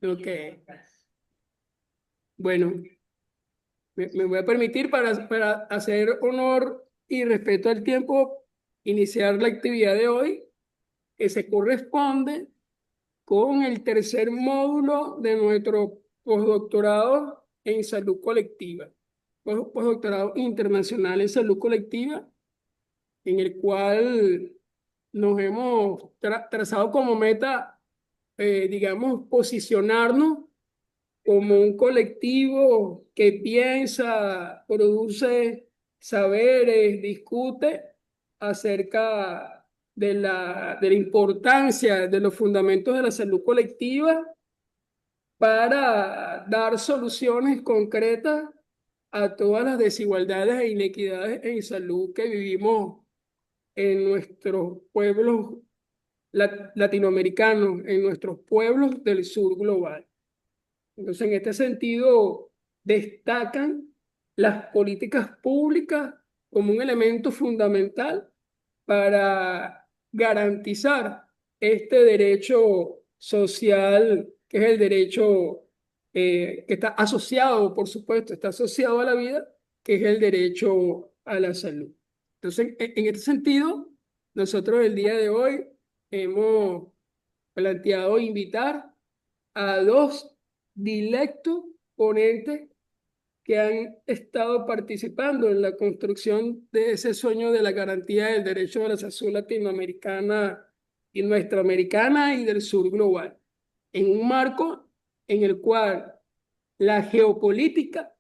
Ok. Bueno, me voy a permitir para hacer honor y respeto al tiempo, iniciar la actividad de hoy, que se corresponde con el tercer módulo de nuestro postdoctorado en salud colectiva, postdoctorado internacional en salud colectiva, en el cual nos hemos trazado como meta, digamos, posicionarnos como un colectivo que piensa, produce saberes, discute acerca de la importancia de los fundamentos de la salud colectiva para dar soluciones concretas a todas las desigualdades e inequidades en salud que vivimos en nuestros pueblos latinoamericanos, en nuestros pueblos del sur global. Entonces, en este sentido, destacan las políticas públicas como un elemento fundamental para garantizar este derecho social, que es el derecho que está asociado, por supuesto, está asociado a la vida, que es el derecho a la salud. Entonces, en este sentido, nosotros el día de hoy hemos planteado invitar a dos dilectos ponentes que han estado participando en la construcción de ese sueño de la garantía del derecho de la salud latinoamericana y nuestra americana y del sur global, en un marco en el cual la geopolítica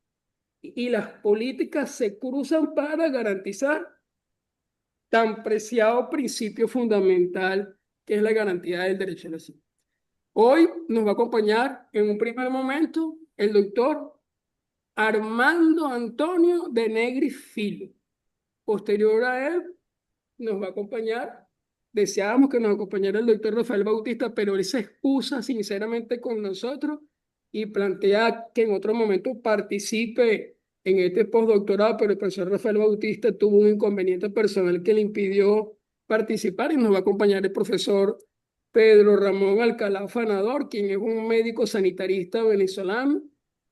y las políticas se cruzan para garantizar tan preciado principio fundamental que es la garantía del derecho a la salud. Hoy nos va a acompañar en un primer momento el doctor Armando Antonio de Negri Filo. Posterior a él nos va a acompañar, deseábamos que nos acompañara el doctor Rafael Bautista, pero él se excusa sinceramente con nosotros y plantea que en otro momento participe en este postdoctorado, pero el profesor Rafael Bautista tuvo un inconveniente personal que le impidió participar y nos va a acompañar el profesor Pedro Ramón Alcalá Fanador, quien es un médico sanitarista venezolano,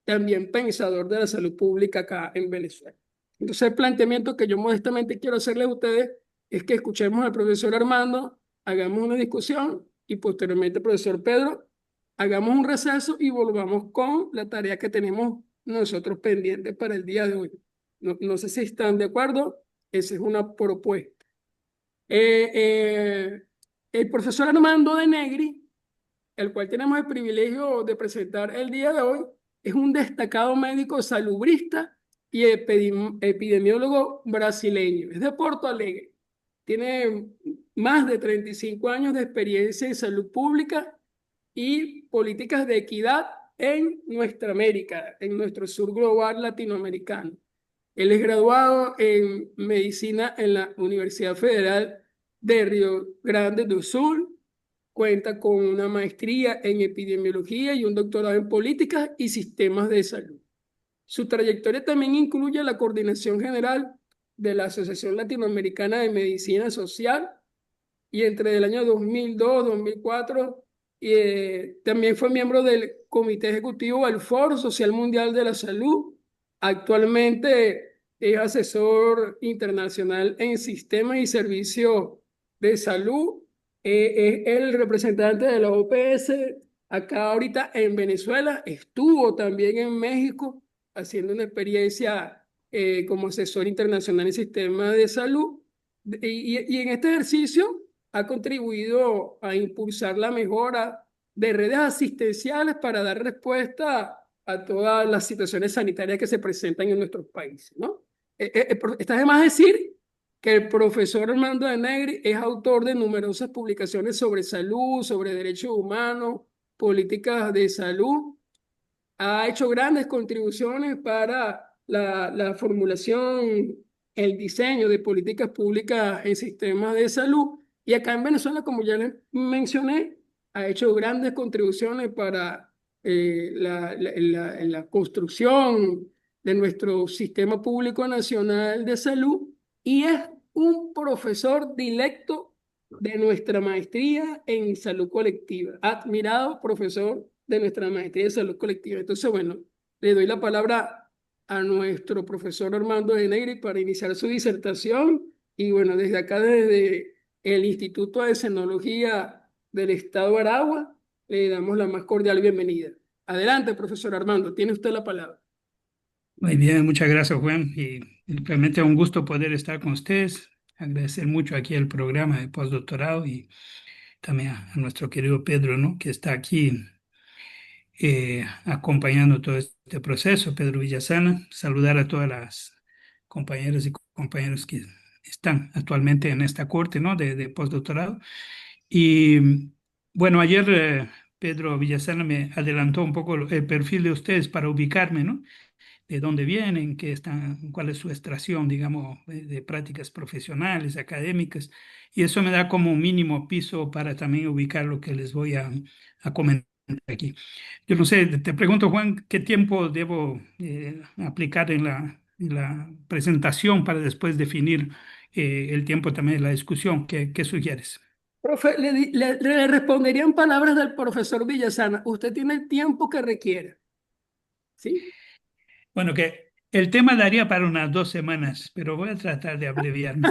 también pensador de la salud pública acá en Venezuela. Entonces, el planteamiento que yo modestamente quiero hacerle a ustedes es que escuchemos al profesor Armando, hagamos una discusión y posteriormente, profesor Pedro, hagamos un receso y volvamos con la tarea que tenemos nosotros pendiente para el día de hoy. No sé si están de acuerdo, esa es una propuesta. Eh, eh, el profesor Armando de Negri, el cual tenemos el privilegio de presentar el día de hoy, es un destacado médico salubrista y epidemiólogo brasileño. Es de Porto Alegre. Tiene más de 35 años de experiencia en salud pública y políticas de equidad en nuestra América, en nuestro sur global latinoamericano. Él es graduado en medicina en la Universidad Federal de Río Grande do Sul. Cuenta con una maestría en epidemiología y un doctorado en políticas y sistemas de salud. Su trayectoria también incluye la coordinación general de la Asociación Latinoamericana de Medicina Social y entre el año 2002-2004 también fue miembro del Comité Ejecutivo del Foro Social Mundial de la Salud. Actualmente es asesor internacional en sistemas y servicios de salud. Es el representante de la OPS acá ahorita en Venezuela. Estuvo también en México haciendo una experiencia como asesor internacional en sistemas de salud. Y en este ejercicio ha contribuido a impulsar la mejora de redes asistenciales para dar respuesta a todas las situaciones sanitarias que se presentan en nuestros países, ¿no? Está de más decir que el profesor Armando de Negri es autor de numerosas publicaciones sobre salud, sobre derechos humanos, políticas de salud. Ha hecho grandes contribuciones para la formulación, el diseño de políticas públicas en sistemas de salud. Y acá en Venezuela, como ya les mencioné, ha hecho grandes contribuciones para la construcción de nuestro sistema público nacional de salud y es un profesor directo de nuestra maestría en salud colectiva. Admirado profesor de nuestra maestría en salud colectiva. Entonces, bueno, le doy la palabra a nuestro profesor Armando de Negri para iniciar su disertación. Y bueno, desde acá, desde el Instituto de Escenología del Estado de Aragua, le damos la más cordial bienvenida. Adelante, profesor Armando, tiene usted la palabra. Muy bien, muchas gracias, Juan. Y realmente es un gusto poder estar con ustedes. Agradecer mucho aquí el programa de postdoctorado y también a nuestro querido Pedro, ¿no? Que está aquí acompañando todo este proceso, Pedro Villasana. Saludar a todas las compañeras y compañeros que están actualmente en esta corte, ¿no? De postdoctorado. Y bueno, ayer Pedro Villasana me adelantó un poco el perfil de ustedes para ubicarme, ¿no? De dónde vienen, qué están, cuál es su extracción, digamos, de prácticas profesionales, académicas, y eso me da como un mínimo piso para también ubicar lo que les voy a comentar aquí. Yo no sé, te pregunto, Juan, ¿qué tiempo debo aplicar en la presentación para después definir el tiempo también de la discusión? ¿Qué sugieres? Profe, le responderían palabras del profesor Villasana. Usted tiene el tiempo que requiera, ¿sí? Bueno, que el tema daría para unas 2 semanas, pero voy a tratar de abreviarme,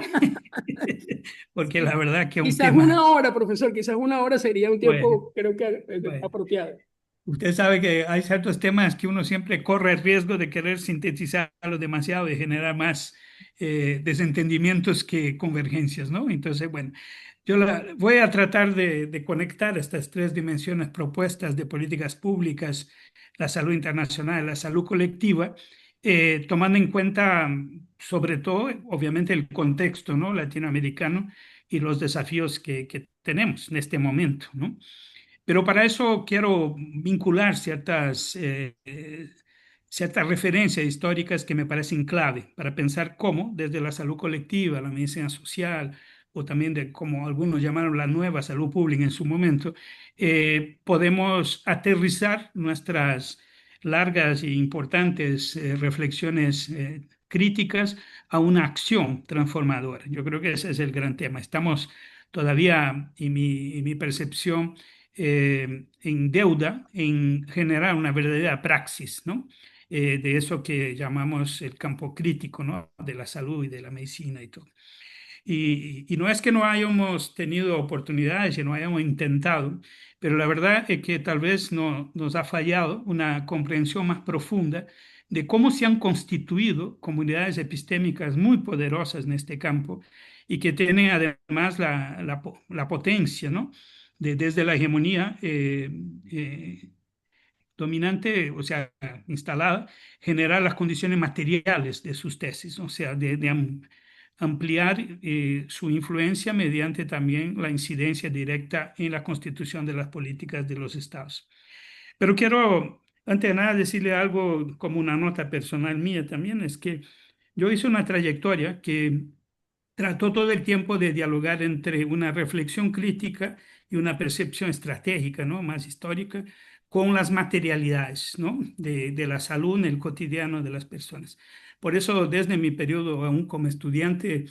porque la verdad que es un Quizás tema, una hora, profesor, quizás una hora sería un bueno, tiempo, creo que bueno. apropiado. Usted sabe que hay ciertos temas que uno siempre corre el riesgo de querer sintetizarlos demasiado, de generar más desentendimientos que convergencias, ¿no? Entonces, bueno, voy a tratar de conectar estas tres dimensiones propuestas de políticas públicas, la salud internacional, la salud colectiva, tomando en cuenta, sobre todo, obviamente, el contexto, ¿no? Latinoamericano y los desafíos que tenemos en este momento, ¿no? Pero para eso quiero vincular ciertas referencias históricas que me parecen clave para pensar cómo, desde la salud colectiva, la medicina social, o también de como algunos llamaron la nueva salud pública en su momento, podemos aterrizar nuestras largas e importantes reflexiones críticas a una acción transformadora. Yo creo que ese es el gran tema. Estamos todavía, en mi percepción, en deuda en generar una verdadera praxis, ¿no? De eso que llamamos el campo crítico, ¿no? De la salud y de la medicina y todo. Y no es que no hayamos tenido oportunidades y no hayamos intentado, pero la verdad es que tal vez no, nos ha fallado una comprensión más profunda de cómo se han constituido comunidades epistémicas muy poderosas en este campo y que tienen además la potencia, ¿no? Desde la hegemonía eh, dominante, o sea, instalada, generar las condiciones materiales de sus tesis, o sea, ampliar su influencia mediante también la incidencia directa en la constitución de las políticas de los estados. Pero quiero, antes de nada, decirle algo como una nota personal mía también, es que yo hice una trayectoria que trató todo el tiempo de dialogar entre una reflexión crítica y una percepción estratégica, ¿no? Más histórica, con las materialidades, ¿no? De la salud en el cotidiano de las personas. Por eso, desde mi periodo aún como estudiante,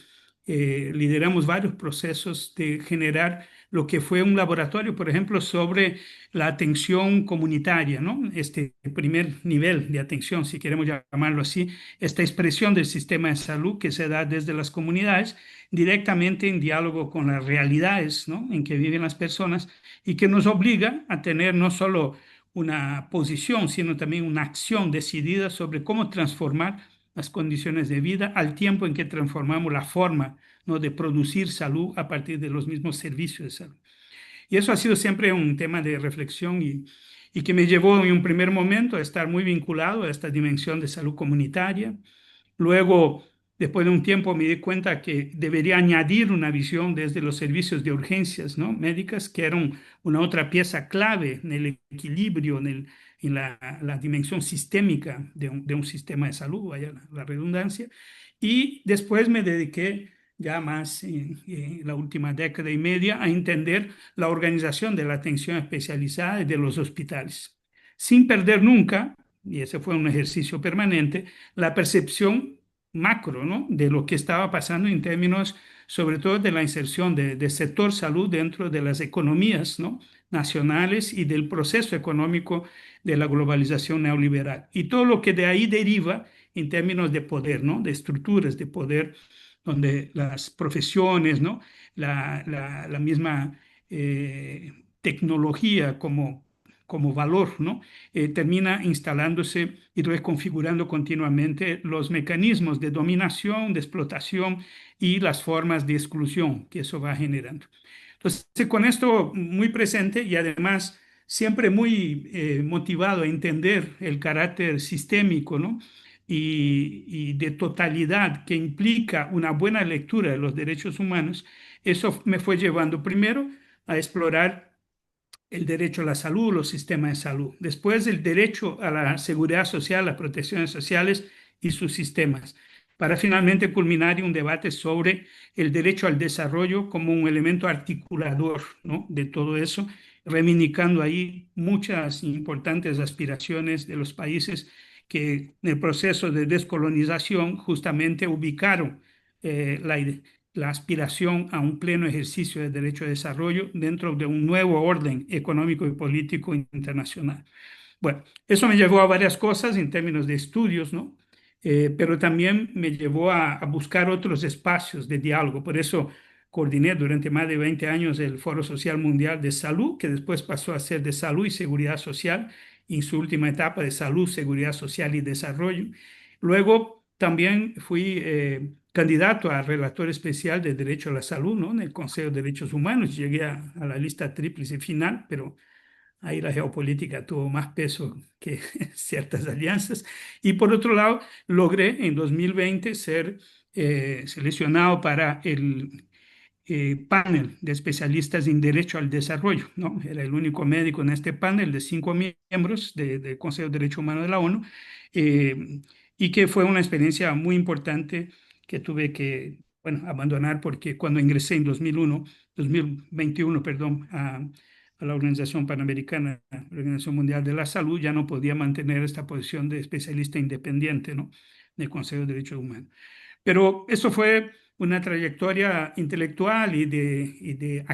lideramos varios procesos de generar lo que fue un laboratorio, por ejemplo, sobre la atención comunitaria, ¿no? Este primer nivel de atención, si queremos llamarlo así, esta expresión del sistema de salud que se da desde las comunidades directamente en diálogo con las realidades, ¿no? En que viven las personas y que nos obliga a tener no solo una posición, sino también una acción decidida sobre cómo transformar las condiciones de vida al tiempo en que transformamos la forma, ¿no? De producir salud a partir de los mismos servicios de salud. Y eso ha sido siempre un tema de reflexión y que me llevó en un primer momento a estar muy vinculado a esta dimensión de salud comunitaria. Luego, después de un tiempo, me di cuenta que debería añadir una visión desde los servicios de urgencias, ¿no? Médicas, que eran una otra pieza clave en el equilibrio, en la dimensión sistémica de un sistema de salud, vaya la redundancia. Y después me dediqué ya más en la última década y media a entender la organización de la atención especializada y de los hospitales, sin perder nunca, y ese fue un ejercicio permanente, la percepción macro, ¿no? De lo que estaba pasando en términos sobre todo de la inserción del sector salud dentro de las economías, ¿no?, nacionales y del proceso económico de la globalización neoliberal. Y todo lo que de ahí deriva en términos de poder, ¿no?, de estructuras de poder, donde las profesiones, ¿no?, la misma tecnología como valor, ¿no?, termina instalándose y reconfigurando continuamente los mecanismos de dominación, de explotación y las formas de exclusión que eso va generando. Entonces, con esto muy presente y además siempre muy motivado a entender el carácter sistémico, ¿no?, y de totalidad que implica una buena lectura de los derechos humanos, eso me fue llevando primero a explorar el derecho a la salud, los sistemas de salud. Después, el derecho a la seguridad social, las protecciones sociales y sus sistemas, para finalmente culminar en un debate sobre el derecho al desarrollo como un elemento articulador, ¿no?, de todo eso, reivindicando ahí muchas importantes aspiraciones de los países que en el proceso de descolonización justamente ubicaron la aspiración a un pleno ejercicio del derecho de desarrollo dentro de un nuevo orden económico y político internacional. Bueno, eso me llevó a varias cosas en términos de estudios, ¿no? Pero también me llevó a buscar otros espacios de diálogo. Por eso coordiné durante más de 20 años el Foro Social Mundial de Salud, que después pasó a ser de Salud y Seguridad Social, y en su última etapa de Salud, Seguridad Social y Desarrollo. Luego también fui candidato a relator especial de Derecho a la Salud, ¿no?, en el Consejo de Derechos Humanos. Llegué a la lista tríplice final, pero ahí la geopolítica tuvo más peso que ciertas alianzas. Y por otro lado, logré en 2020 ser seleccionado para el panel de especialistas en Derecho al Desarrollo, ¿no? Era el único médico en este panel de 5 miembros del Consejo de Derechos Humanos de la ONU, eh, y que fue una experiencia muy importante que tuve que, bueno, abandonar porque cuando ingresé en 2021, perdón, a la Organización Panamericana, la Organización Mundial de la Salud, ya no podía mantener esta posición de especialista independiente, ¿no?, del Consejo de Derechos Humanos. Pero eso fue una trayectoria intelectual y de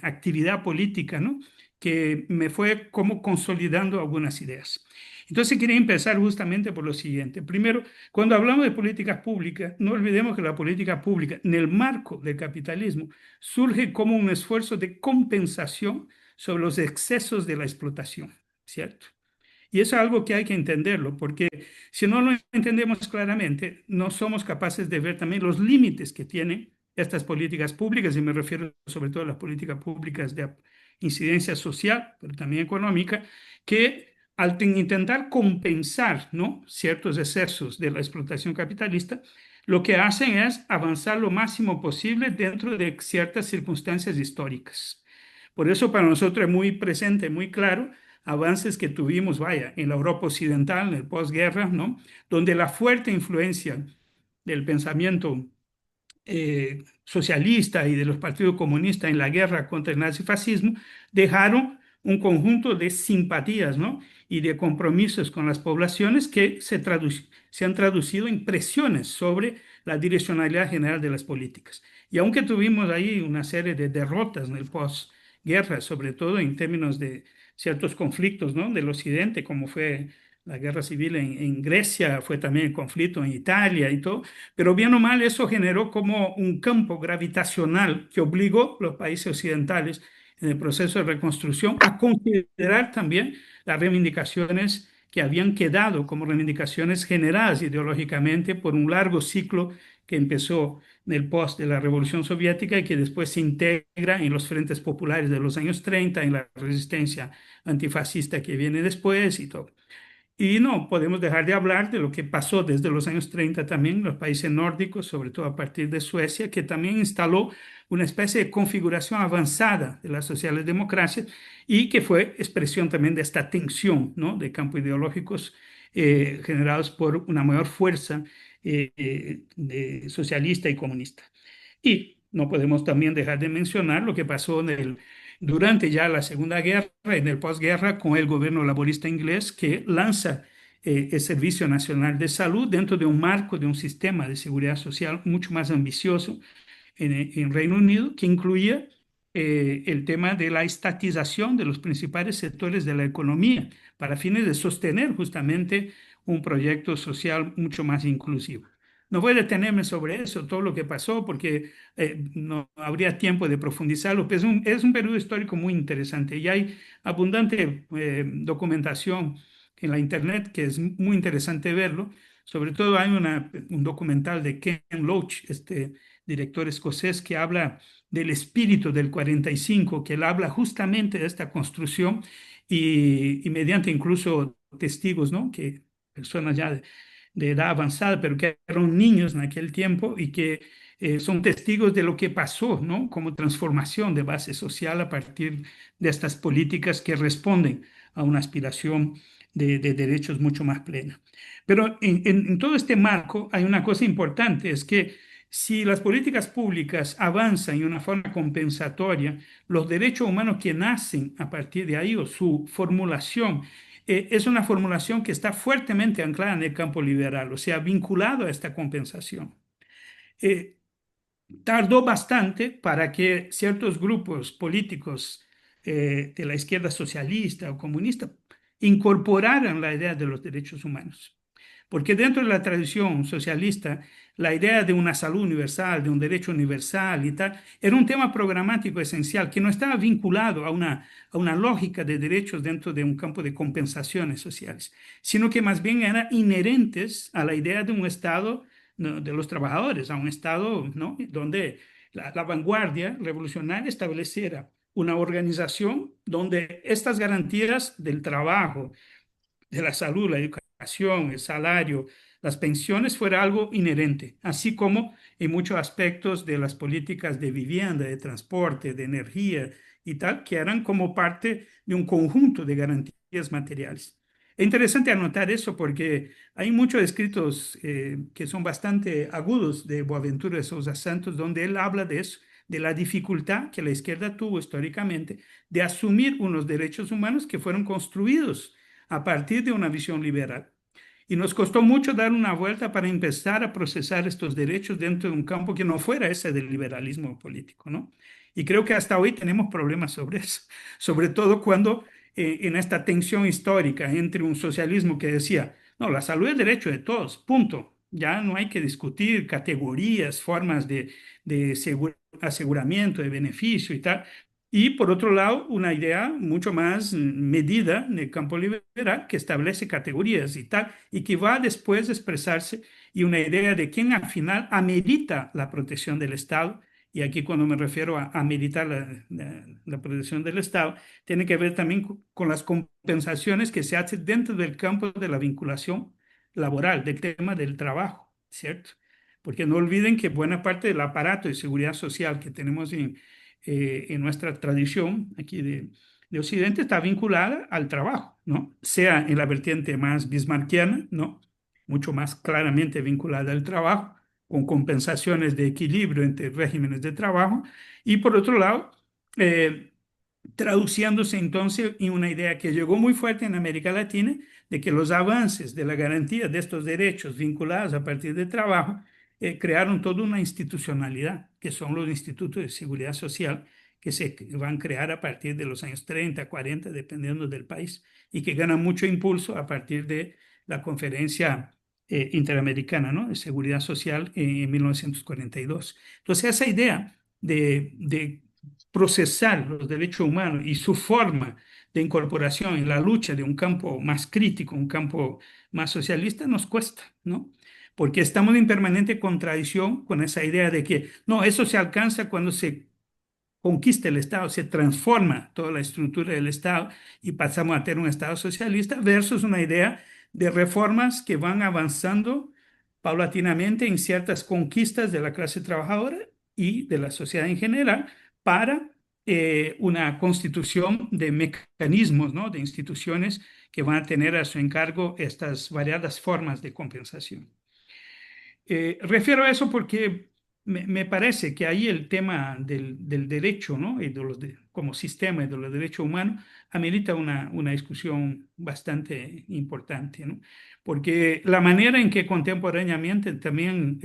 actividad política, ¿no?, que me fue como consolidando algunas ideas. Entonces quería empezar justamente por lo siguiente. Primero, cuando hablamos de políticas públicas, no olvidemos que la política pública, en el marco del capitalismo, surge como un esfuerzo de compensación sobre los excesos de la explotación, ¿cierto? Y eso es algo que hay que entenderlo, porque si no lo entendemos claramente, no somos capaces de ver también los límites que tienen estas políticas públicas, y me refiero sobre todo a las políticas públicas de incidencia social, pero también económica, que al intentar compensar, ¿no?, ciertos excesos de la explotación capitalista, lo que hacen es avanzar lo máximo posible dentro de ciertas circunstancias históricas. Por eso para nosotros es muy presente, muy claro avances que tuvimos, vaya, en la Europa occidental, en el posguerra, ¿no?, donde la fuerte influencia del pensamiento socialista y de los partidos comunistas en la guerra contra el nazifascismo dejaron un conjunto de simpatías, ¿no?, y de compromisos con las poblaciones que se han traducido en presiones sobre la direccionalidad general de las políticas. Y aunque tuvimos ahí una serie de derrotas en el posguerra, sobre todo en términos de ciertos conflictos, ¿no?, del occidente, como fue la guerra civil en Grecia, fue también el conflicto en Italia y todo, pero bien o mal eso generó como un campo gravitacional que obligó a los países occidentales en el proceso de reconstrucción a considerar también las reivindicaciones que habían quedado como reivindicaciones generadas ideológicamente por un largo ciclo que empezó en el post de la Revolución Soviética y que después se integra en los frentes populares de los años 30, en la resistencia antifascista que viene después y todo. Y no podemos dejar de hablar de lo que pasó desde los años 30 también en los países nórdicos, sobre todo a partir de Suecia, que también instaló una especie de configuración avanzada de las socialdemocracias y que fue expresión también de esta tensión, ¿no?, de campos ideológicos generados por una mayor fuerza socialista y comunista. Y no podemos también dejar de mencionar lo que pasó durante ya la Segunda Guerra, en el posguerra, con el gobierno laborista inglés que lanza el Servicio Nacional de Salud dentro de un marco de un sistema de seguridad social mucho más ambicioso, en Reino Unido, que incluía el tema de la estatización de los principales sectores de la economía para fines de sostener justamente un proyecto social mucho más inclusivo. No voy a detenerme sobre eso, todo lo que pasó, porque no habría tiempo de profundizarlo, pero es un periodo histórico muy interesante y hay abundante documentación en la internet que es muy interesante verlo. Sobre todo hay un documental de Ken Loach, este director escocés, que habla del espíritu del 45, que él habla justamente de esta construcción y mediante incluso testigos, ¿no? Que personas ya de edad avanzada, pero que eran niños en aquel tiempo y que son testigos de lo que pasó, ¿no? Como transformación de base social a partir de estas políticas que responden a una aspiración de derechos mucho más plena. Pero en todo este marco hay una cosa importante, es que si las políticas públicas avanzan de una forma compensatoria, los derechos humanos que nacen a partir de ahí o su formulación es una formulación que está fuertemente anclada en el campo liberal, o sea, vinculado a esta compensación. Eh, Tardó bastante para que ciertos grupos políticos de la izquierda socialista o comunista incorporaran la idea de los derechos humanos. Porque dentro de la tradición socialista, la idea de una salud universal, de un derecho universal y tal, era un tema programático esencial que no estaba vinculado a una lógica de derechos dentro de un campo de compensaciones sociales, sino que más bien eran inherentes a la idea de un Estado, ¿no?, de los trabajadores, a un Estado, ¿no?, donde la vanguardia revolucionaria estableciera una organización donde estas garantías del trabajo, de la salud, la educación, el salario, las pensiones fuera algo inherente, así como en muchos aspectos de las políticas de vivienda, de transporte, de energía y tal, que eran como parte de un conjunto de garantías materiales. Es interesante anotar eso porque hay muchos escritos que son bastante agudos de Boaventura de Sousa Santos, donde él habla de eso, de la dificultad que la izquierda tuvo históricamente de asumir unos derechos humanos que fueron construidos a partir de una visión liberal. Y nos costó mucho dar una vuelta para empezar a procesar estos derechos dentro de un campo que no fuera ese del liberalismo político, ¿no? Y creo que hasta hoy tenemos problemas sobre eso, sobre todo cuando en esta tensión histórica entre un socialismo que decía, no, la salud es derecho de todos, punto. Ya no hay que discutir categorías, formas de aseguramiento, de beneficio y tal, y por otro lado, una idea mucho más medida en el campo liberal que establece categorías y tal, y que va después a expresarse, y una idea de quién al final amerita la protección del Estado. Y aquí cuando me refiero a ameritar la protección del Estado, tiene que ver también con las compensaciones que se hacen dentro del campo de la vinculación laboral, del tema del trabajo, ¿cierto? Porque no olviden que buena parte del aparato de seguridad social que tenemos en nuestra tradición aquí de Occidente está vinculada al trabajo, ¿no? Sea en la vertiente más bismarckiana, ¿no? Mucho más claramente vinculada al trabajo, con compensaciones de equilibrio entre regímenes de trabajo, y por otro lado, eh, traduciéndose entonces en una idea que llegó muy fuerte en América Latina, de que los avances de la garantía de estos derechos vinculados a partir del trabajo crearon toda una institucionalidad, que son los institutos de seguridad social, que se van a crear a partir de los años 30, 40, dependiendo del país, y que ganan mucho impulso a partir de la Conferencia Interamericana, ¿no?, de Seguridad Social en 1942. Entonces, esa idea de procesar los derechos humanos y su forma de incorporación en la lucha de un campo más crítico, un campo más socialista, nos cuesta, ¿no? Porque estamos en permanente contradicción con esa idea de que, no, eso se alcanza cuando se conquista el Estado, se transforma toda la estructura del Estado y pasamos a tener un Estado socialista versus una idea de reformas que van avanzando paulatinamente en ciertas conquistas de la clase trabajadora y de la sociedad en general para una constitución de mecanismos, ¿no?, de instituciones que van a tener a su encargo estas variadas formas de compensación. Refiero a eso porque me parece que ahí el tema del derecho, ¿no? Y de como sistema y de los derechos humanos amerita una discusión bastante importante, ¿no? Porque la manera en que contemporáneamente también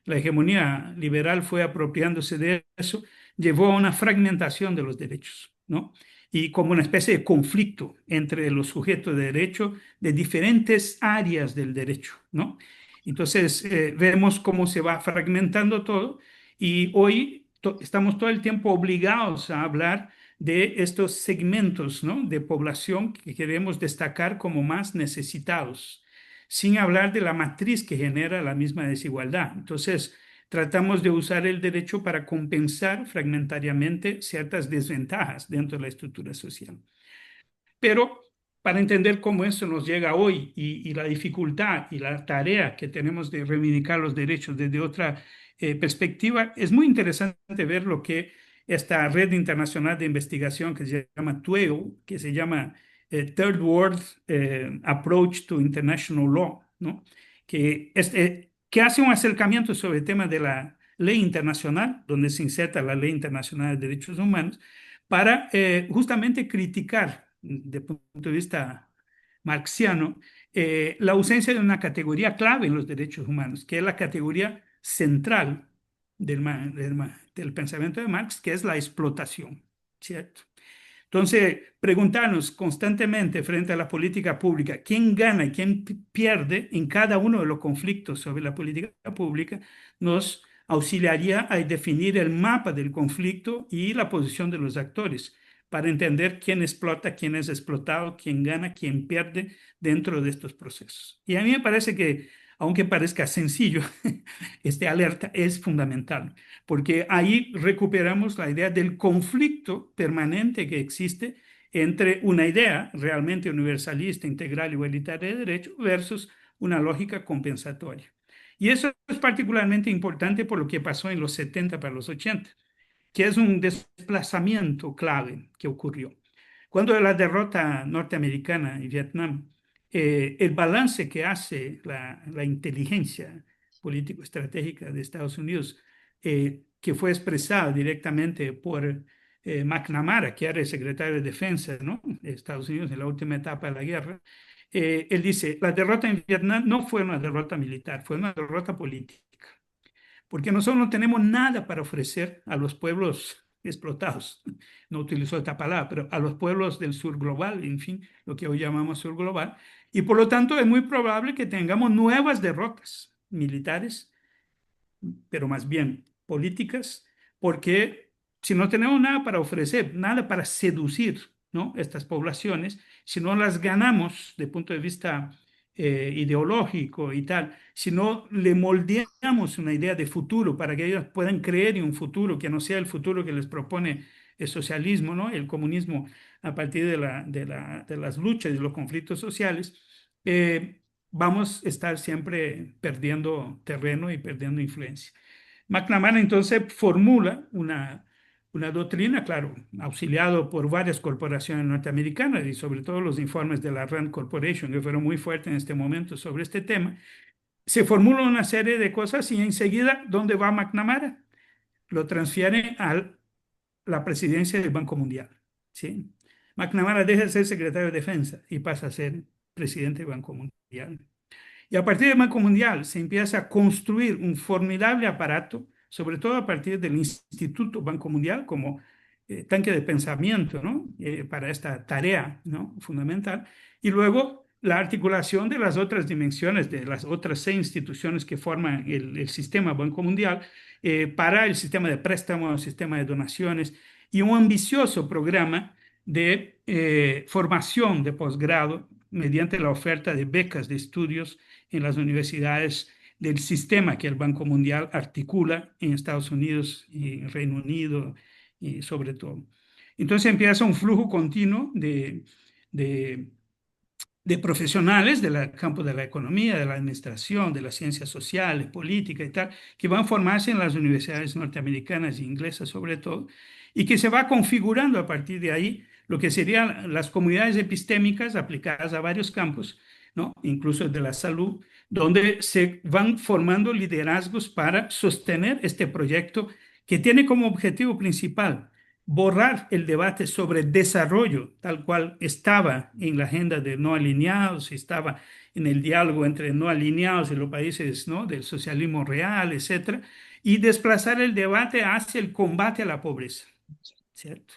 la hegemonía liberal fue apropiándose de eso llevó a una fragmentación de los derechos, ¿no? Y como una especie de conflicto entre los sujetos de derecho de diferentes áreas del derecho, ¿no? Entonces, vemos cómo se va fragmentando todo y hoy estamos todo el tiempo obligados a hablar de estos segmentos, ¿no? De población que queremos destacar como más necesitados, sin hablar de la matriz que genera la misma desigualdad. Entonces, tratamos de usar el derecho para compensar fragmentariamente ciertas desventajas dentro de la estructura social. Pero para entender cómo eso nos llega hoy y la dificultad y la tarea que tenemos de reivindicar los derechos desde otra perspectiva, es muy interesante ver lo que esta red internacional de investigación que se llama TWAIL, que se llama Third World Approach to International Law, ¿no? Que hace un acercamiento sobre el tema de la ley internacional, donde se inserta la ley internacional de derechos humanos, para justamente criticar desde el punto de vista marxiano, la ausencia de una categoría clave en los derechos humanos, que es la categoría central del pensamiento de Marx, que es la explotación, ¿cierto? Entonces, preguntarnos constantemente frente a la política pública, quién gana y quién pierde en cada uno de los conflictos sobre la política pública, nos auxiliaría a definir el mapa del conflicto y la posición de los actores para entender quién explota, quién es explotado, quién gana, quién pierde dentro de estos procesos. Y a mí me parece que, aunque parezca sencillo, este alerta es fundamental porque ahí recuperamos la idea del conflicto permanente que existe entre una idea realmente universalista, integral, igualitaria de derecho versus una lógica compensatoria. Y eso es particularmente importante por lo que pasó en los 70 para los 80, que es un desplazamiento clave que ocurrió. Cuando la derrota norteamericana en Vietnam, el balance que hace la inteligencia político-estratégica de Estados Unidos, que fue expresado directamente por McNamara, que era el secretario de Defensa, ¿no?, de Estados Unidos en la última etapa de la guerra, él dice, la derrota en Vietnam no fue una derrota militar, fue una derrota política porque nosotros no tenemos nada para ofrecer a los pueblos explotados. No utilizó esta palabra, pero a los pueblos del sur global, en fin, lo que hoy llamamos sur global. Y por lo tanto es muy probable que tengamos nuevas derrotas militares, pero más bien políticas, porque si no tenemos nada para ofrecer, nada para seducir, ¿no?, estas poblaciones, si no las ganamos de punto de vista ideológico y tal, si no le moldeamos una idea de futuro para que ellos puedan creer en un futuro que no sea el futuro que les propone el socialismo, ¿no?, el comunismo a partir de las luchas y de los conflictos sociales, vamos a estar siempre perdiendo terreno y perdiendo influencia. McNamara entonces formula una doctrina, claro, auxiliado por varias corporaciones norteamericanas y sobre todo los informes de la Rand Corporation, que fueron muy fuertes en este momento sobre este tema. Se formula una serie de cosas y enseguida, ¿dónde va McNamara? Lo transfiere a la presidencia del Banco Mundial, ¿sí? McNamara deja de ser secretario de Defensa y pasa a ser presidente del Banco Mundial. Y a partir del Banco Mundial se empieza a construir un formidable aparato, sobre todo a partir del Instituto Banco Mundial como tanque de pensamiento, ¿no?, para esta tarea, ¿no?, fundamental. Y luego la articulación de las otras dimensiones, de las otras 6 instituciones que forman el sistema Banco Mundial, para el sistema de préstamos, el sistema de donaciones y un ambicioso programa de formación de posgrado mediante la oferta de becas de estudios en las universidades del sistema que el Banco Mundial articula en Estados Unidos y en Reino Unido y sobre todo. Entonces empieza un flujo continuo de, de profesionales del campo de la economía, de la administración, de las ciencias sociales, política y tal, que van a formarse en las universidades norteamericanas e inglesas sobre todo, y que se va configurando a partir de ahí lo que serían las comunidades epistémicas aplicadas a varios campos, ¿no? Incluso de la salud, donde se van formando liderazgos para sostener este proyecto que tiene como objetivo principal borrar el debate sobre desarrollo, tal cual estaba en la agenda de no alineados, estaba en el diálogo entre no alineados y los países, ¿no?, del socialismo real, etcétera, y desplazar el debate hacia el combate a la pobreza, ¿cierto?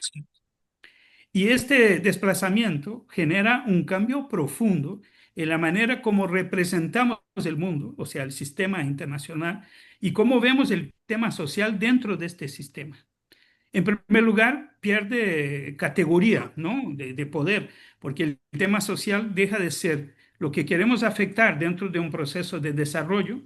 Y este desplazamiento genera un cambio profundo en la manera como representamos el mundo, o sea, el sistema internacional, y cómo vemos el tema social dentro de este sistema. En primer lugar, pierde categoría, ¿no?, de poder, porque el tema social deja de ser lo que queremos afectar dentro de un proceso de desarrollo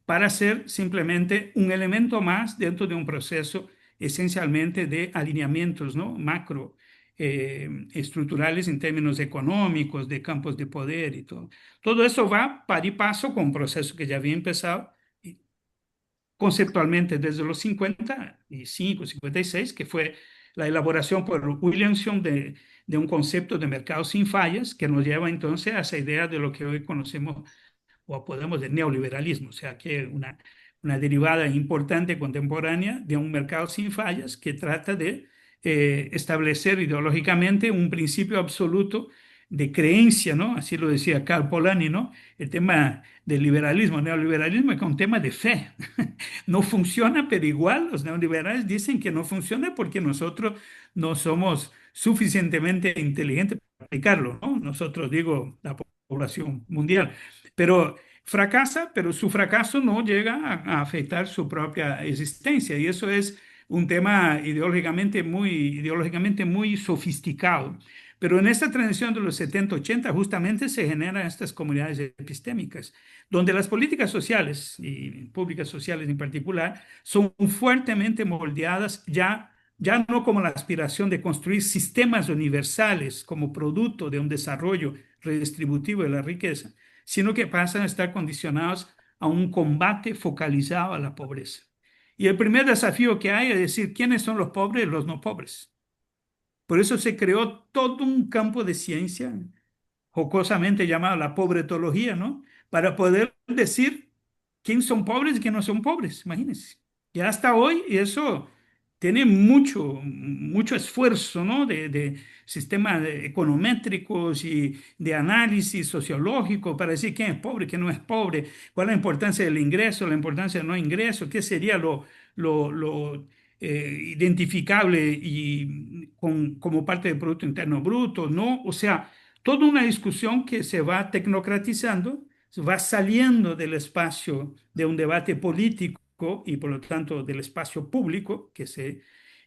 para ser simplemente un elemento más dentro de un proceso esencialmente de alineamientos, ¿no?, macro, estructurales en términos económicos, de campos de poder y todo. Todo eso va par y paso con un proceso que ya había empezado conceptualmente desde los 55, 56, que fue la elaboración por Williamson de un concepto de mercado sin fallas, que nos lleva entonces a esa idea de lo que hoy conocemos o podemos de neoliberalismo, o sea, que una derivada importante contemporánea de un mercado sin fallas que trata de establecer ideológicamente un principio absoluto de creencia, ¿no? Así lo decía Karl Polanyi, ¿no? El tema del liberalismo, neoliberalismo es un tema de fe. No funciona, pero igual los neoliberales dicen que no funciona porque nosotros no somos suficientemente inteligentes para aplicarlo, ¿no? Nosotros, digo, la población mundial. Pero fracasa, pero su fracaso no llega a afectar su propia existencia. Y eso es un tema ideológicamente muy sofisticado. Pero en esta transición de los 70, 80, justamente se generan estas comunidades epistémicas, donde las políticas sociales y públicas sociales en particular son fuertemente moldeadas ya no como la aspiración de construir sistemas universales como producto de un desarrollo redistributivo de la riqueza, sino que pasan a estar condicionados a un combate focalizado a la pobreza. Y el primer desafío que hay es decir, ¿quiénes son los pobres y los no pobres? Por eso se creó todo un campo de ciencia, jocosamente llamado la pobretología, ¿no? Para poder decir quién son pobres y quién no son pobres, imagínense. Y hasta hoy eso tiene mucho esfuerzo, ¿no? De sistemas econométricos y de análisis sociológico para decir quién es pobre, quién no es pobre, cuál es la importancia del ingreso, la importancia del no ingreso, qué sería lo identificable y como parte del Producto Interno Bruto, ¿no? O sea, toda una discusión que se va tecnocratizando, se va saliendo del espacio de un debate político y por lo tanto del espacio público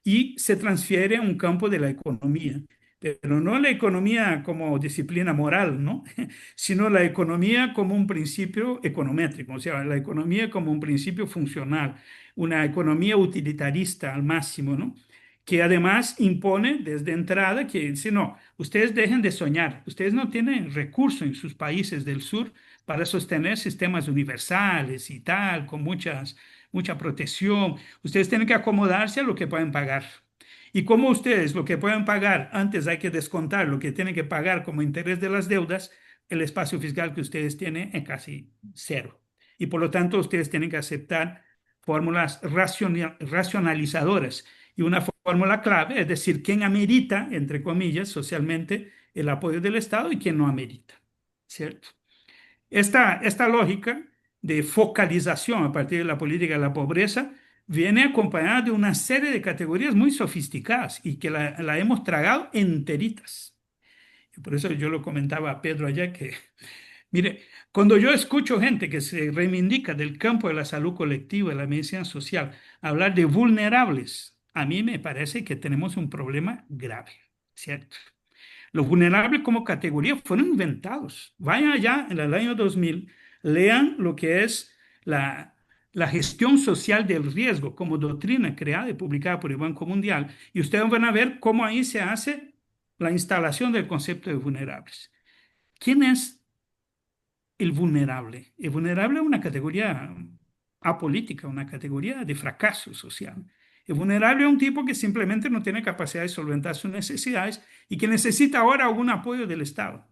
y se transfiere a un campo de la economía. Pero no la economía como disciplina moral, ¿no? Sino la economía como un principio econométrico, o sea, la economía como un principio funcional, una economía utilitarista al máximo, ¿no? Que además impone desde entrada que dice, no, ustedes dejen de soñar, ustedes no tienen recursos en sus países del sur para sostener sistemas universales y tal, con mucha protección. Ustedes tienen que acomodarse a lo que pueden pagar. Y como ustedes lo que pueden pagar, antes hay que descontar lo que tienen que pagar como interés de las deudas, el espacio fiscal que ustedes tienen es casi cero. Y por lo tanto, ustedes tienen que aceptar fórmulas racionalizadoras. Y una fórmula clave es decir, quién amerita, entre comillas, socialmente, el apoyo del Estado y quién no amerita, ¿cierto? Esta lógica de focalización a partir de la política de la pobreza viene acompañada de una serie de categorías muy sofisticadas y que la hemos tragado enteritas. Y por eso yo lo comentaba a Pedro allá que, mire, cuando yo escucho gente que se reivindica del campo de la salud colectiva, de la medicina social, hablar de vulnerables, a mí me parece que tenemos un problema grave, ¿cierto? Los vulnerables como categoría fueron inventados. Vayan allá en el año 2000, lean lo que es la gestión social del riesgo como doctrina creada y publicada por el Banco Mundial, y ustedes van a ver cómo ahí se hace la instalación del concepto de vulnerables. ¿Quién es el vulnerable? El vulnerable es una categoría apolítica, una categoría de fracaso social. El vulnerable es un tipo que simplemente no tiene capacidad de solventar sus necesidades y que necesita ahora algún apoyo del Estado.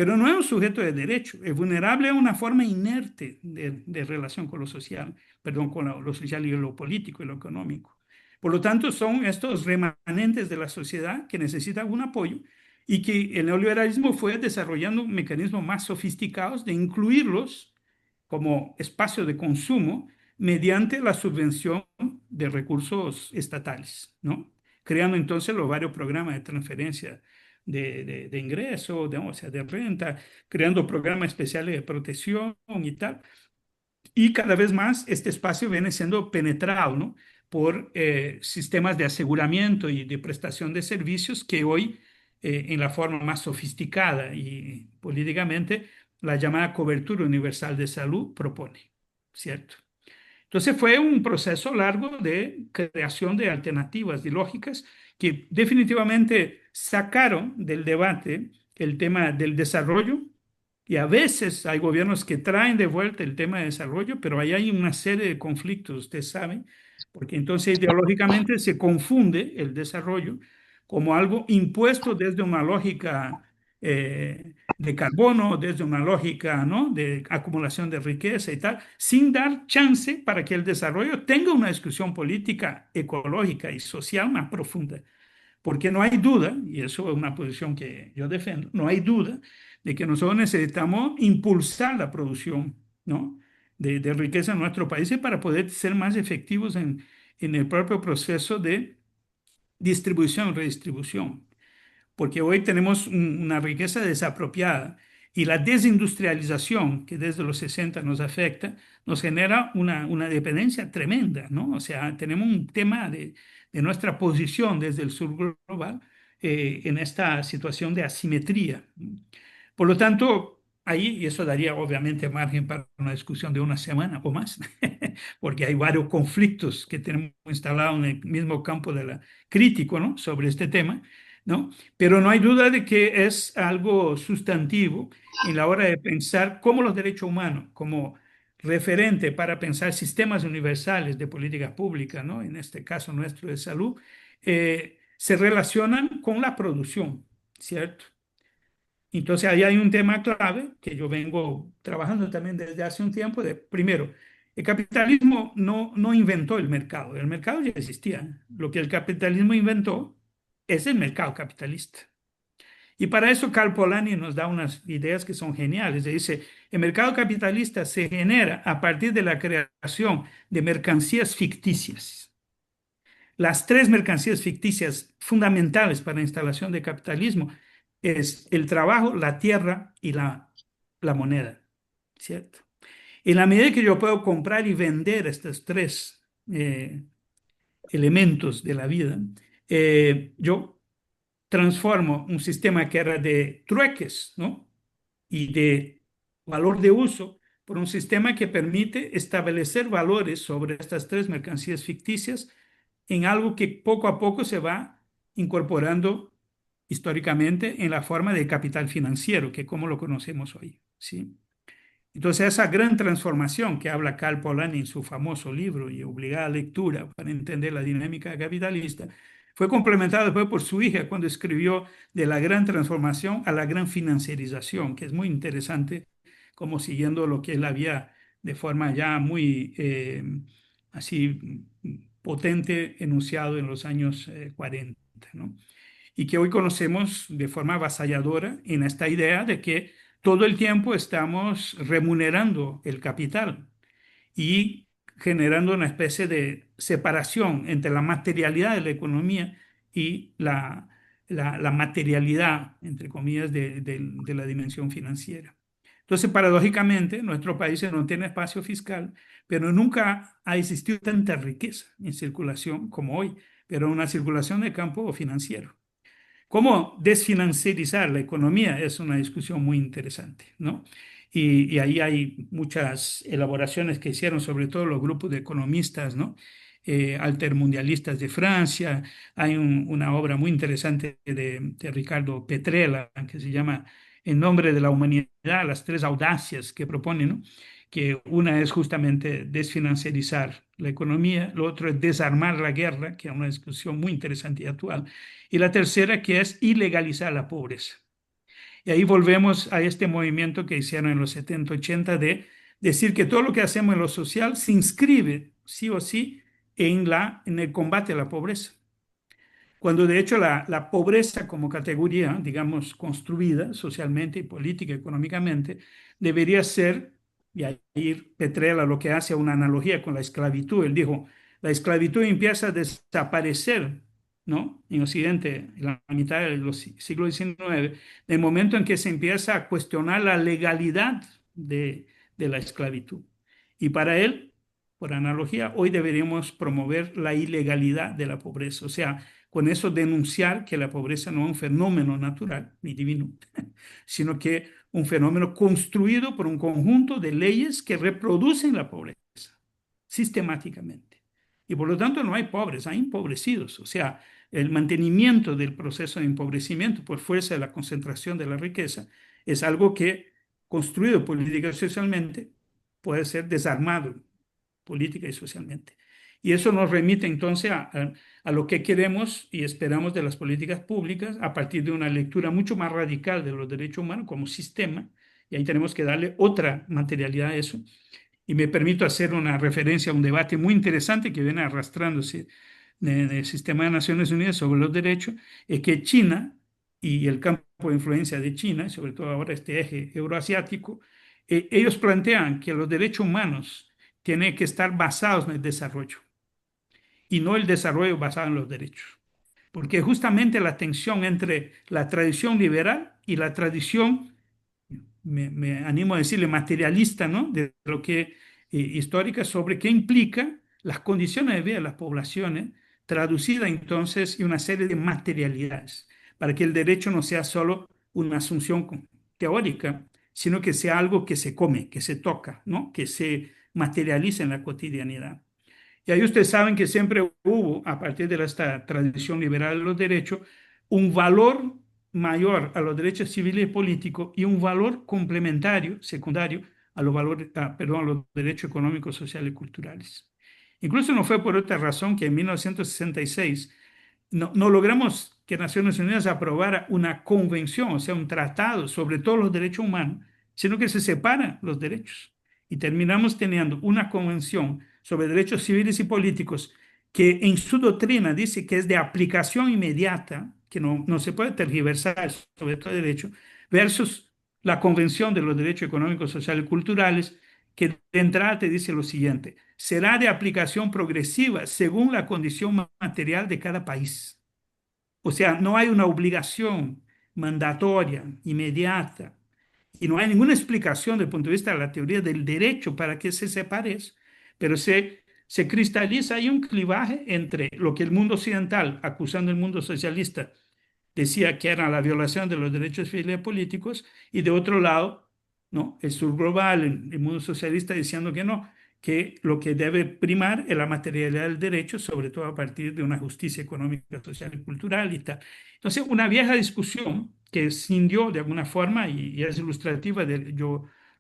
pero no es un sujeto de derecho, es vulnerable a una forma inerte de relación con lo social, perdón, con lo social y lo político y lo económico. Por lo tanto, son estos remanentes de la sociedad que necesitan un apoyo y que el neoliberalismo fue desarrollando mecanismos más sofisticados de incluirlos como espacio de consumo mediante la subvención de recursos estatales, ¿no? Creando entonces los varios programas de transferencia de ingreso, o sea, de renta, creando programas especiales de protección y tal. Y cada vez más este espacio viene siendo penetrado, ¿no? Por sistemas de aseguramiento y de prestación de servicios que hoy, en la forma más sofisticada y políticamente, la llamada cobertura universal de salud propone, ¿cierto? Entonces fue un proceso largo de creación de alternativas y lógicas que definitivamente sacaron del debate el tema del desarrollo, y a veces hay gobiernos que traen de vuelta el tema de desarrollo, pero ahí hay una serie de conflictos, usted sabe, porque entonces ideológicamente se confunde el desarrollo como algo impuesto desde una lógica de carbono, desde una lógica, ¿no?, de acumulación de riqueza y tal, sin dar chance para que el desarrollo tenga una discusión política, ecológica y social más profunda. Porque no hay duda, y eso es una posición que yo defiendo, no hay duda de que nosotros necesitamos impulsar la producción, ¿no?, de riqueza en nuestros países para poder ser más efectivos en el propio proceso de distribución y redistribución, porque hoy tenemos una riqueza desapropiada y la desindustrialización que desde los 60 nos afecta, nos genera una dependencia tremenda, ¿no? O sea, tenemos un tema de nuestra posición desde el sur global en esta situación de asimetría. Por lo tanto, ahí, y eso daría obviamente margen para una discusión de una semana o más, porque hay varios conflictos que tenemos instalados en el mismo campo de la crítico, ¿no?, sobre este tema, ¿no? Pero no hay duda de que es algo sustantivo en la hora de pensar cómo los derechos humanos, como referente para pensar sistemas universales de políticas públicas, ¿no?, en este caso nuestro de salud, se relacionan con la producción, ¿cierto? Entonces, ahí hay un tema clave que yo vengo trabajando también desde hace un tiempo. Primero, el capitalismo no inventó el mercado ya existía. Lo que el capitalismo inventó es el mercado capitalista. Y para eso Karl Polanyi nos da unas ideas que son geniales. Dice, el mercado capitalista se genera a partir de la creación de mercancías ficticias. Las tres mercancías ficticias fundamentales para la instalación de capitalismo es el trabajo, la tierra y la moneda, ¿cierto? En la medida que yo puedo comprar y vender estos tres elementos de la vida, yo transformo un sistema que era de trueques, ¿no?, y de valor de uso por un sistema que permite establecer valores sobre estas tres mercancías ficticias en algo que poco a poco se va incorporando históricamente en la forma de capital financiero, que como lo conocemos hoy, ¿sí? Entonces, esa gran transformación que habla Karl Polanyi en su famoso libro y obligada lectura para entender la dinámica capitalista, fue complementada después por su hija cuando escribió de la gran transformación a la gran financiarización, que es muy interesante, como siguiendo lo que él había de forma ya muy así potente enunciado en los años 40, ¿no? Y que hoy conocemos de forma avasalladora en esta idea de que todo el tiempo estamos remunerando el capital y generando una especie de separación entre la materialidad de la economía y la materialidad, entre comillas, de la dimensión financiera. Entonces, paradójicamente, nuestro país no tiene espacio fiscal, pero nunca ha existido tanta riqueza en circulación como hoy, pero una circulación de campo financiero. ¿Cómo desfinanciarizar la economía? Es una discusión muy interesante, ¿no? Y ahí hay muchas elaboraciones que hicieron, sobre todo los grupos de economistas, ¿no? Altermundialistas de Francia. Hay una obra muy interesante de Ricardo Petrella que se llama En nombre de la humanidad, las tres audacias que propone, ¿no? Que una es justamente desfinanciarizar la economía, lo otro es desarmar la guerra, que es una discusión muy interesante y actual, y la tercera que es ilegalizar la pobreza. Y ahí volvemos a este movimiento que hicieron en los 70, 80 de decir que todo lo que hacemos en lo social se inscribe sí o sí en el combate a la pobreza. Cuando de hecho la pobreza como categoría, digamos, construida socialmente y política, económicamente, debería ser, y ahí Petrella lo que hace una analogía con la esclavitud, él dijo, la esclavitud empieza a desaparecer, ¿no? En Occidente, en la mitad del siglo XIX, en el momento en que se empieza a cuestionar la legalidad de la esclavitud. Y para él, por analogía, hoy deberíamos promover la ilegalidad de la pobreza, o sea, con eso denunciar que la pobreza no es un fenómeno natural ni divino, sino que un fenómeno construido por un conjunto de leyes que reproducen la pobreza sistemáticamente. Y por lo tanto no hay pobres, hay empobrecidos. O sea, el mantenimiento del proceso de empobrecimiento por fuerza de la concentración de la riqueza es algo que, construido política y socialmente, puede ser desarmado política y socialmente. Y eso nos remite entonces a lo que queremos y esperamos de las políticas públicas a partir de una lectura mucho más radical de los derechos humanos como sistema, y ahí tenemos que darle otra materialidad a eso. Y me permito hacer una referencia a un debate muy interesante que viene arrastrándose del sistema de Naciones Unidas sobre los derechos, es que China y el campo de influencia de China, sobre todo ahora este eje euroasiático, ellos plantean que los derechos humanos tienen que estar basados en el desarrollo y no el desarrollo basado en los derechos. Porque justamente la tensión entre la tradición liberal y la tradición, me animo a decirle materialista, ¿no? De lo que histórica sobre qué implica las condiciones de vida de las poblaciones, traducida entonces en una serie de materialidades, para que el derecho no sea solo una asunción teórica, sino que sea algo que se come, que se toca, ¿no? Que se materializa en la cotidianidad. Y ahí ustedes saben que siempre hubo, a partir de esta tradición liberal de los derechos, un valor mayor a los derechos civiles y políticos y un valor complementario, secundario, a los valores, perdón, a los derechos económicos, sociales y culturales. Incluso no fue por otra razón que en 1966 no logramos que Naciones Unidas aprobara una convención, o sea, un tratado sobre todos los derechos humanos, sino que se separan los derechos. Y terminamos teniendo una convención sobre derechos civiles y políticos que en su doctrina dice que es de aplicación inmediata, que no se puede tergiversar sobre todo derecho, versus la Convención de los Derechos Económicos, Sociales y Culturales, que de entrada te dice lo siguiente: será de aplicación progresiva según la condición material de cada país. O sea, no hay una obligación mandatoria, inmediata, y no hay ninguna explicación desde el punto de vista de la teoría del derecho para que se separe eso, pero se cristaliza ahí un clivaje entre lo que el mundo occidental, acusando al mundo socialista, decía que era la violación de los derechos civiles y políticos, y de otro lado, ¿no? El sur global, el mundo socialista diciendo que no, que lo que debe primar es la materialidad del derecho, sobre todo a partir de una justicia económica, social y cultural y tal. Entonces, una vieja discusión que escindió de alguna forma y es ilustrativa de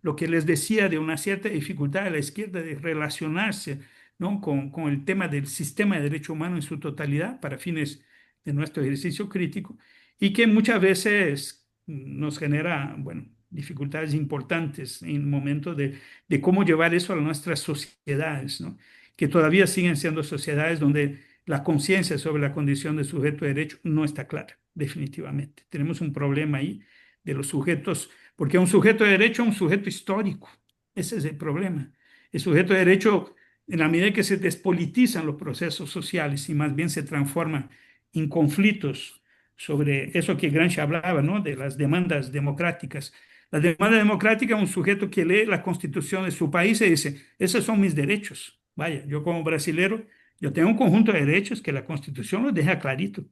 lo que les decía de una cierta dificultad de la izquierda de relacionarse, ¿no? con el tema del sistema de derecho humano en su totalidad para fines de nuestro ejercicio crítico y que muchas veces nos genera, bueno, dificultades importantes en el momento de cómo llevar eso a nuestras sociedades, ¿no? Que todavía siguen siendo sociedades donde la conciencia sobre la condición de sujeto de derecho no está clara, definitivamente. Tenemos un problema ahí de los sujetos, porque un sujeto de derecho es un sujeto histórico. Ese es el problema. El sujeto de derecho, en la medida que se despolitizan los procesos sociales y más bien se transforman en conflictos sobre eso que Gramsci hablaba, ¿no? De las demandas democráticas. La demanda democrática es un sujeto que lee la constitución de su país y dice, esos son mis derechos. Vaya, yo como brasilero, yo tengo un conjunto de derechos que la constitución los deja clarito,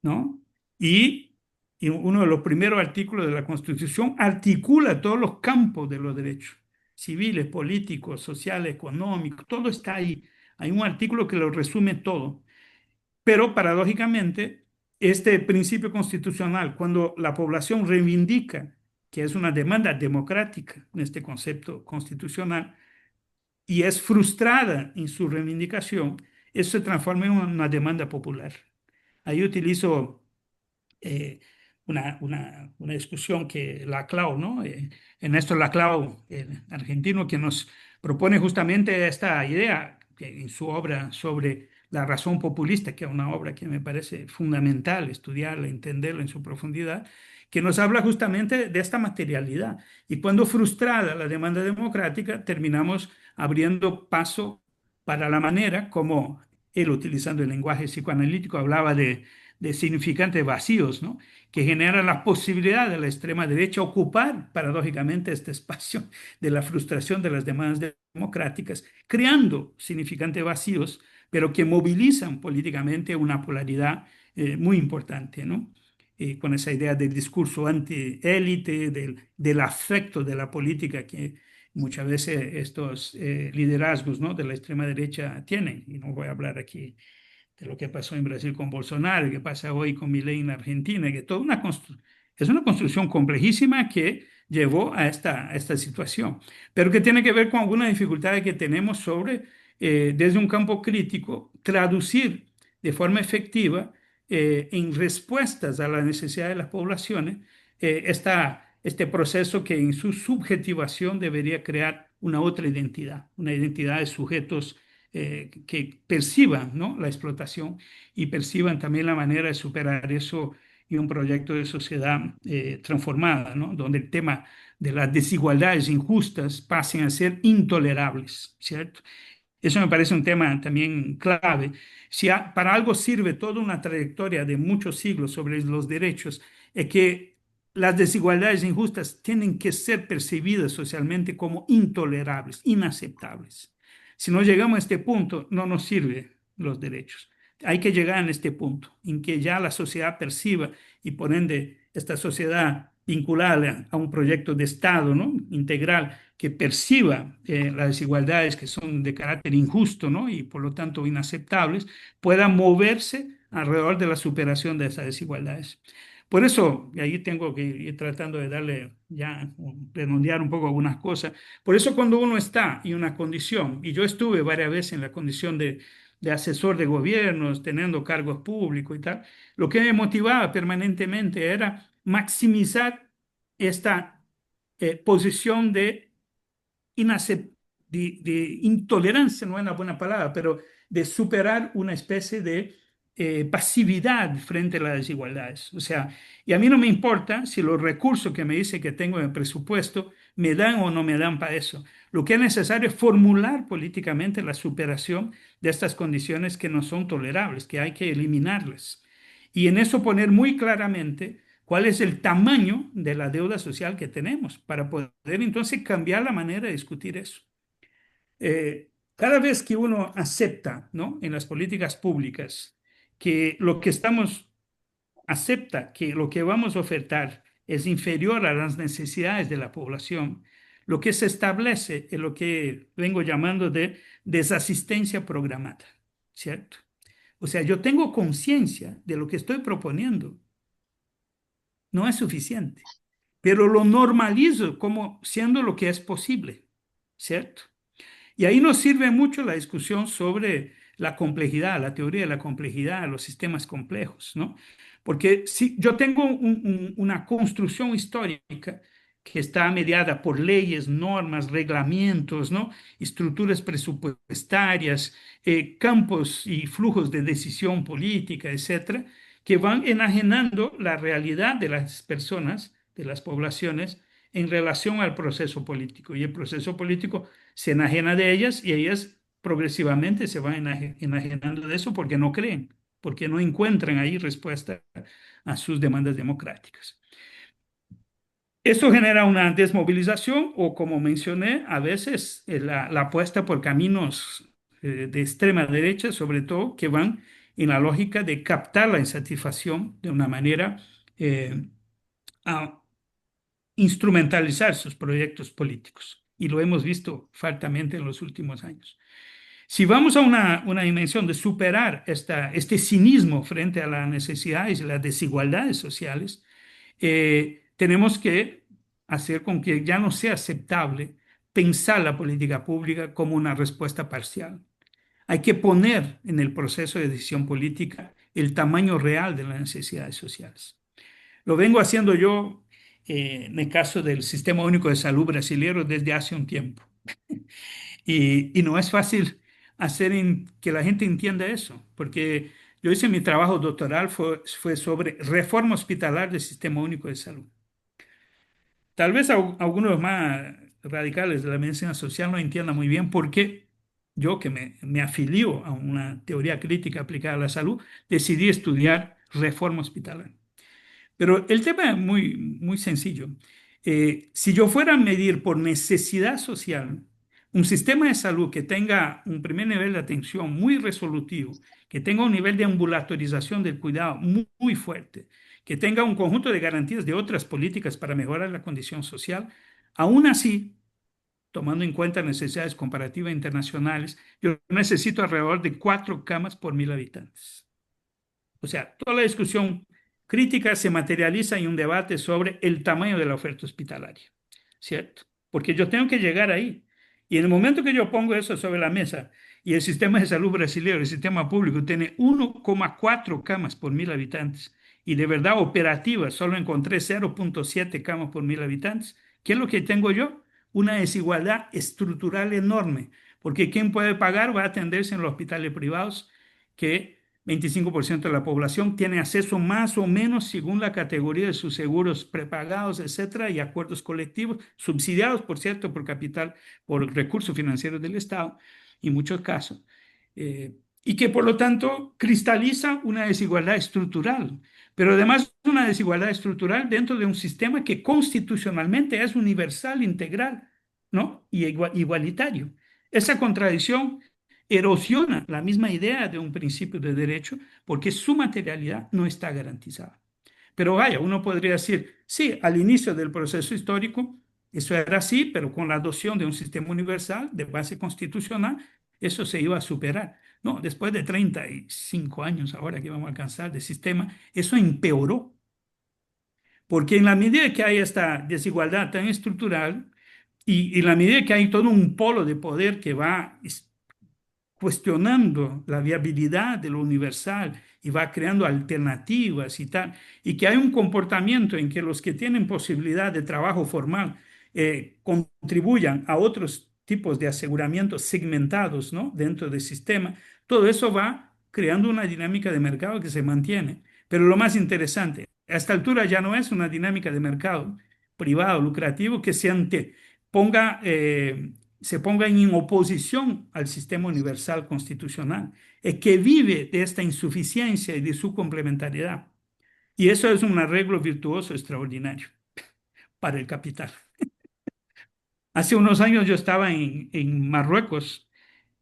¿no? Y uno de los primeros artículos de la constitución articula todos los campos de los derechos civiles, políticos, sociales, económicos, todo está ahí. Hay un artículo que lo resume todo. Pero paradójicamente, este principio constitucional, cuando la población reivindica que es una demanda democrática en este concepto constitucional y es frustrada en su reivindicación, eso se transforma en una demanda popular. Ahí utilizo, eh, una discusión que Laclau, ¿no? Ernesto Laclau, el argentino, que nos propone justamente esta idea que en su obra sobre la razón populista, que es una obra que me parece fundamental estudiarla, entenderla en su profundidad, que nos habla justamente de esta materialidad. Y cuando frustrada la demanda democrática, terminamos abriendo paso para la manera como él, utilizando el lenguaje psicoanalítico, hablaba de significantes vacíos, ¿no? Que generan la posibilidad de la extrema derecha ocupar paradójicamente este espacio de la frustración de las demandas democráticas, creando significantes vacíos, pero que movilizan políticamente una polaridad muy importante, ¿no? Con esa idea del discurso anti-élite, del afecto de la política que muchas veces estos liderazgos, ¿no?, de la extrema derecha tienen. Y no voy a hablar aquí de lo que pasó en Brasil con Bolsonaro, que pasa hoy con Milei en Argentina, que toda es una construcción complejísima que llevó a esta situación, pero que tiene que ver con algunas dificultades que tenemos sobre, desde un campo crítico, traducir de forma efectiva en respuestas a las necesidades de las poblaciones este proceso que en su subjetivación debería crear una otra identidad, una identidad de sujetos que perciban, ¿no?, la explotación y perciban también la manera de superar eso y un proyecto de sociedad transformada, ¿no?, donde el tema de las desigualdades injustas pasen a ser intolerables, ¿cierto? Eso me parece un tema también clave. Si para algo sirve toda una trayectoria de muchos siglos sobre los derechos, es que las desigualdades injustas tienen que ser percibidas socialmente como intolerables, inaceptables. Si no llegamos a este punto, no nos sirven los derechos. Hay que llegar a este punto en que ya la sociedad perciba y por ende esta sociedad vinculada a un proyecto de Estado, ¿no?, integral, que perciba las desigualdades que son de carácter injusto, ¿no?, y por lo tanto inaceptables, pueda moverse alrededor de la superación de esas desigualdades. Por eso, y ahí tengo que ir tratando de darle ya, redondear un poco algunas cosas. Por eso cuando uno está en una condición, y yo estuve varias veces en la condición de asesor de gobiernos, teniendo cargos públicos y tal, lo que me motivaba permanentemente era maximizar esta posición de intolerancia, no es una buena palabra, pero de superar una especie de pasividad frente a las desigualdades. O sea, y a mí no me importa si los recursos que me dice que tengo en el presupuesto me dan o no me dan para eso. Lo que es necesario es formular políticamente la superación de estas condiciones que no son tolerables, que hay que eliminarlas. Y en eso poner muy claramente cuál es el tamaño de la deuda social que tenemos para poder entonces cambiar la manera de discutir eso. Cada vez que uno acepta, ¿no?, en las políticas públicas que lo que estamos, acepta que lo que vamos a ofertar es inferior a las necesidades de la población, lo que se establece es lo que vengo llamando de desasistencia programada, ¿cierto? O sea, yo tengo conciencia de lo que estoy proponiendo, no es suficiente, pero lo normalizo como siendo lo que es posible, ¿cierto? Y ahí nos sirve mucho la discusión sobre la complejidad, la teoría de la complejidad, los sistemas complejos, ¿no? Porque si yo tengo una construcción histórica que está mediada por leyes, normas, reglamentos, ¿no?, estructuras presupuestarias, campos y flujos de decisión política, etcétera, que van enajenando la realidad de las personas, de las poblaciones, en relación al proceso político. Y el proceso político se enajena de ellas y ellas progresivamente se van enajenando de eso porque no creen, porque no encuentran ahí respuesta a sus demandas democráticas. Esto genera una desmovilización o, como mencioné, a veces la apuesta por caminos de extrema derecha, sobre todo, que van en la lógica de captar la insatisfacción de una manera eh, a instrumentalizar sus proyectos políticos. Y lo hemos visto fartamente en los últimos años. Si vamos a una dimensión de superar este cinismo frente a las necesidades y las desigualdades sociales, tenemos que hacer con que ya no sea aceptable pensar la política pública como una respuesta parcial. Hay que poner en el proceso de decisión política el tamaño real de las necesidades sociales. Lo vengo haciendo yo en el caso del Sistema Único de Salud brasileño desde hace un tiempo. Y no es fácil hacer que la gente entienda eso, porque yo hice mi trabajo doctoral, fue sobre reforma hospitalaria del Sistema Único de Salud. Tal vez algunos más radicales de la medicina social no entiendan muy bien por qué yo, que me afilio a una teoría crítica aplicada a la salud, decidí estudiar reforma hospitalaria. Pero el tema es muy sencillo. Si yo fuera a medir por necesidad social un sistema de salud que tenga un primer nivel de atención muy resolutivo, que tenga un nivel de ambulatorización del cuidado muy fuerte, que tenga un conjunto de garantías de otras políticas para mejorar la condición social, aún así, tomando en cuenta necesidades comparativas internacionales, yo necesito alrededor de 4 camas por 1.000 habitantes. O sea, toda la discusión crítica se materializa en un debate sobre el tamaño de la oferta hospitalaria, ¿cierto? Porque yo tengo que llegar ahí. Y en el momento que yo pongo eso sobre la mesa y el sistema de salud brasileño, el sistema público, tiene 1,4 camas por 1.000 habitantes y de verdad operativa solo encontré 0,7 camas por 1.000 habitantes, ¿qué es lo que tengo yo? Una desigualdad estructural enorme, porque quien puede pagar va a atenderse en los hospitales privados que 25% de la población tiene acceso más o menos según la categoría de sus seguros prepagados, etcétera, y acuerdos colectivos, subsidiados, por cierto, por capital, por recursos financieros del Estado, en muchos casos, y que por lo tanto cristaliza una desigualdad estructural, pero además una desigualdad estructural dentro de un sistema que constitucionalmente es universal, integral, ¿no? Y igualitario. Esa contradicción erosiona la misma idea de un principio de derecho porque su materialidad no está garantizada. Pero vaya, uno podría decir, sí, al inicio del proceso histórico eso era así, pero con la adopción de un sistema universal de base constitucional, eso se iba a superar. No, después de 35 años ahora que vamos a alcanzar de sistema, eso empeoró. Porque en la medida que hay esta desigualdad tan estructural y en la medida que hay todo un polo de poder que va cuestionando la viabilidad de lo universal y va creando alternativas y tal, y que hay un comportamiento en que los que tienen posibilidad de trabajo formal contribuyan a otros tipos de aseguramientos segmentados, ¿no? Dentro del sistema, todo eso va creando una dinámica de mercado que se mantiene. Pero lo más interesante, a esta altura ya no es una dinámica de mercado privado, lucrativo, que ponga se ponga en oposición al sistema universal constitucional, es que vive de esta insuficiencia y de su complementariedad. Y eso es un arreglo virtuoso extraordinario para el capital. Hace unos años yo estaba en Marruecos,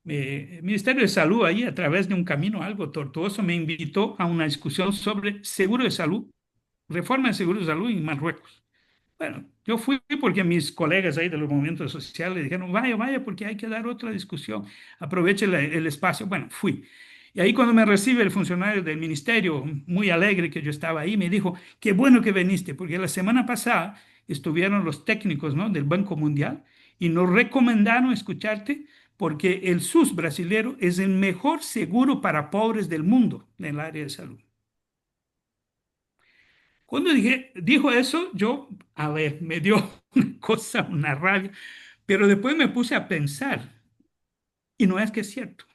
el Ministerio de Salud ahí a través de un camino algo tortuoso me invitó a una discusión sobre seguro de salud, reforma de seguro de salud en Marruecos. Bueno, yo fui porque mis colegas ahí de los movimientos sociales dijeron, vaya, vaya, porque hay que dar otra discusión, aproveche el espacio. Bueno, fui. Y ahí cuando me recibe el funcionario del ministerio, muy alegre que yo estaba ahí, me dijo, qué bueno que viniste, porque la semana pasada estuvieron los técnicos, ¿no? Del Banco Mundial y nos recomendaron escucharte porque el SUS brasilero es el mejor seguro para pobres del mundo en el área de salud. Cuando dijo eso, yo, a ver, me dio una cosa, una rabia, pero después me puse a pensar, y no es que es cierto.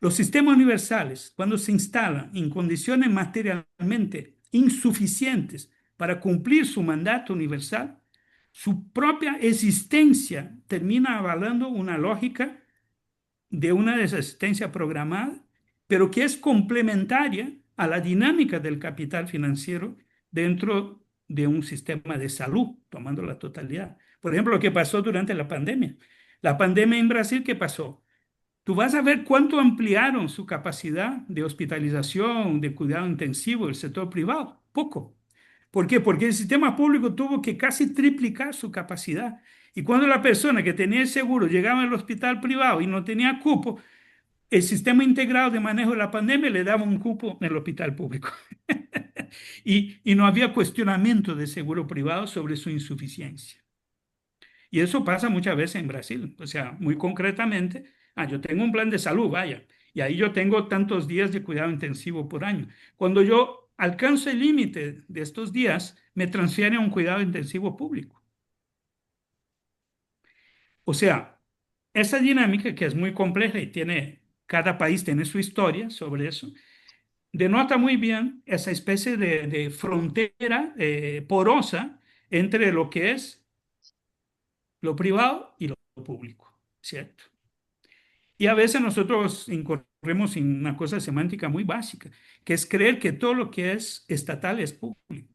Los sistemas universales, cuando se instalan en condiciones materialmente insuficientes para cumplir su mandato universal, su propia existencia termina avalando una lógica de una desasistencia programada, pero que es complementaria a la dinámica del capital financiero dentro de un sistema de salud, tomando la totalidad. Por ejemplo, lo que pasó durante la pandemia. La pandemia en Brasil, ¿qué pasó? Tú vas a ver cuánto ampliaron su capacidad de hospitalización, de cuidado intensivo del sector privado. Poco. ¿Por qué? Porque el sistema público tuvo que casi triplicar su capacidad. Y cuando la persona que tenía el seguro llegaba al hospital privado y no tenía cupo, el sistema integrado de manejo de la pandemia le daba un cupo en el hospital público. Y no había cuestionamiento de seguro privado sobre su insuficiencia. Y eso pasa muchas veces en Brasil. O sea, muy concretamente, yo tengo un plan de salud, vaya, y ahí yo tengo tantos días de cuidado intensivo por año. Cuando yo alcanzo el límite de estos días, me transfieren a un cuidado intensivo público. O sea, esa dinámica que es muy compleja y tiene, cada país tiene su historia sobre eso, denota muy bien esa especie de frontera porosa entre lo que es lo privado y lo público, ¿cierto? Y a veces nosotros incorremos en una cosa semántica muy básica, que es creer que todo lo que es estatal es público,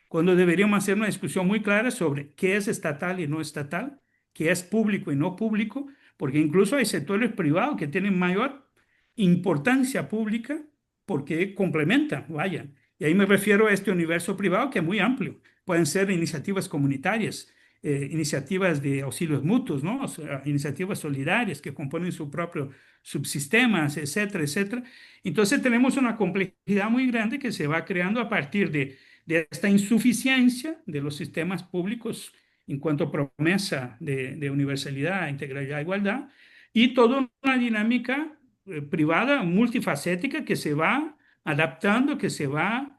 cuando deberíamos hacer una discusión muy clara sobre qué es estatal y no estatal, qué es público y no público, porque incluso hay sectores privados que tienen mayor importancia pública porque complementan, vaya. Y ahí me refiero a este universo privado que es muy amplio. Pueden ser iniciativas comunitarias, iniciativas de auxilios mutuos, ¿no? O sea, iniciativas solidarias que componen su propio subsistemas, etcétera, etcétera. Entonces tenemos una complejidad muy grande que se va creando a partir de esta insuficiencia de los sistemas públicos en cuanto a promesa de universalidad, integralidad, igualdad, y toda una dinámica privada multifacética que se va adaptando, que se va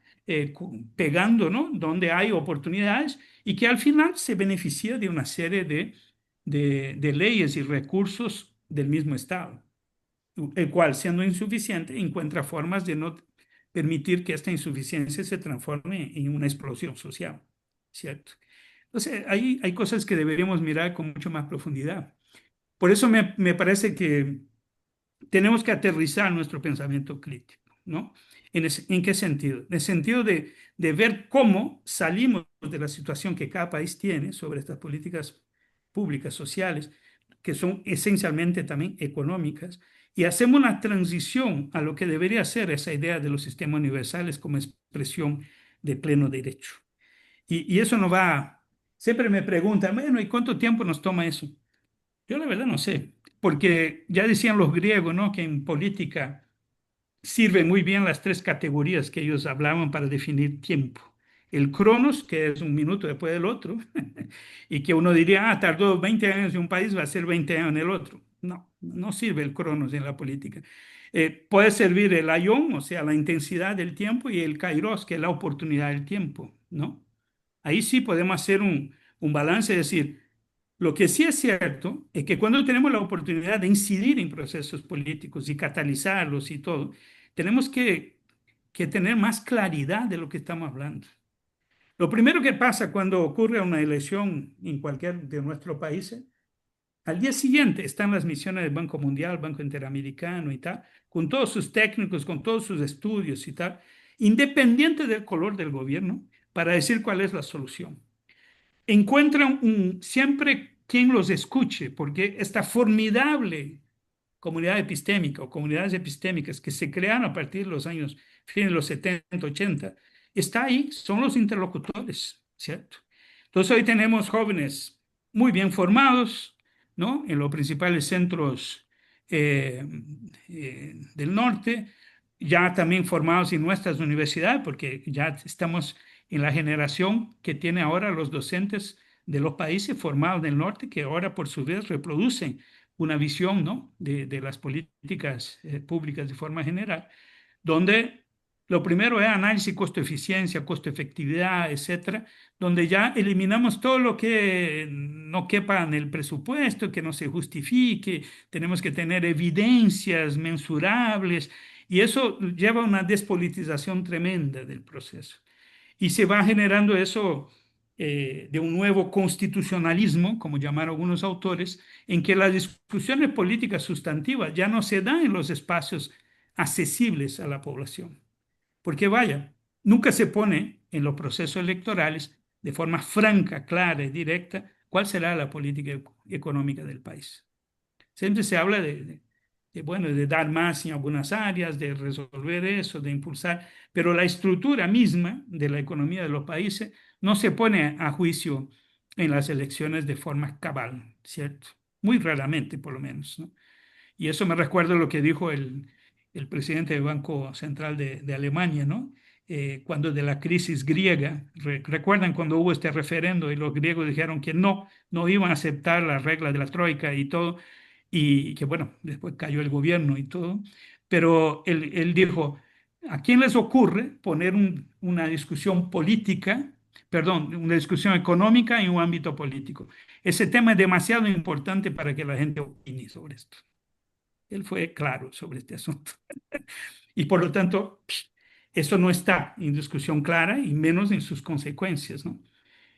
pegando, ¿no? Donde hay oportunidades y que al final se beneficia de una serie de leyes y recursos del mismo Estado, el cual, siendo insuficiente, encuentra formas de no permitir que esta insuficiencia se transforme en una explosión social, ¿cierto? Entonces, hay cosas que deberíamos mirar con mucho más profundidad. Por eso me parece que tenemos que aterrizar nuestro pensamiento crítico, ¿no? ¿En qué sentido? En el sentido de ver cómo salimos de la situación que cada país tiene sobre estas políticas públicas, sociales, que son esencialmente también económicas, y hacemos una transición a lo que debería ser esa idea de los sistemas universales como expresión de pleno derecho. Y eso no va, siempre me preguntan, bueno, ¿y cuánto tiempo nos toma eso? Yo la verdad no sé, porque ya decían los griegos, ¿no? Que en política sirven muy bien las tres categorías que ellos hablaban para definir tiempo. El cronos, que es un minuto después del otro, y que uno diría, ah, tardó 20 años en un país, va a ser 20 años en el otro. No, no sirve el cronos en la política. Puede servir el aion, o sea, la intensidad del tiempo, y el kairos, que es la oportunidad del tiempo, ¿no? Ahí sí podemos hacer un balance, es decir, lo que sí es cierto es que cuando tenemos la oportunidad de incidir en procesos políticos y catalizarlos y todo, tenemos que tener más claridad de lo que estamos hablando. Lo primero que pasa cuando ocurre una elección en cualquier de nuestros países, al día siguiente están las misiones del Banco Mundial, Banco Interamericano y tal, con todos sus técnicos, con todos sus estudios y tal, independiente del color del gobierno, para decir cuál es la solución. Encuentran siempre quien los escuche, porque esta formidable comunidad epistémica o comunidades epistémicas que se crearon a partir de los años, fines de los 70, 80, está ahí, son los interlocutores, ¿cierto? Entonces hoy tenemos jóvenes muy bien formados, ¿no? En los principales centros del norte, ya también formados en nuestras universidades, porque ya estamos en la generación que tiene ahora los docentes de los países formados del norte, que ahora por su vez reproducen una visión, ¿no? de las políticas públicas de forma general, donde lo primero es análisis costo-eficiencia, costo-efectividad, etcétera, donde ya eliminamos todo lo que no quepa en el presupuesto, que no se justifique, tenemos que tener evidencias mensurables, y eso lleva a una despolitización tremenda del proceso. Y se va generando eso de un nuevo constitucionalismo, como llamaron algunos autores, en que las discusiones políticas sustantivas ya no se dan en los espacios accesibles a la población. Porque vaya, nunca se pone en los procesos electorales de forma franca, clara y directa cuál será la política económica del país. Siempre se habla bueno, de dar más en algunas áreas, de resolver eso, de impulsar, pero la estructura misma de la economía de los países no se pone a juicio en las elecciones de forma cabal, ¿cierto? Muy raramente, por lo menos, ¿no? Y eso me recuerda lo que dijo el presidente del Banco Central de Alemania, ¿no? Cuando de la crisis griega, recuerdan cuando hubo este referendo y los griegos dijeron que no iban a aceptar las reglas de la troika y todo, y que bueno, después cayó el gobierno y todo, pero él dijo, ¿A quién les ocurre poner una discusión política, perdón, una discusión económica en un ámbito político? Ese tema es demasiado importante para que la gente opine sobre esto. Él fue claro sobre este asunto. Y por lo tanto, eso no está en discusión clara y menos en sus consecuencias, ¿no?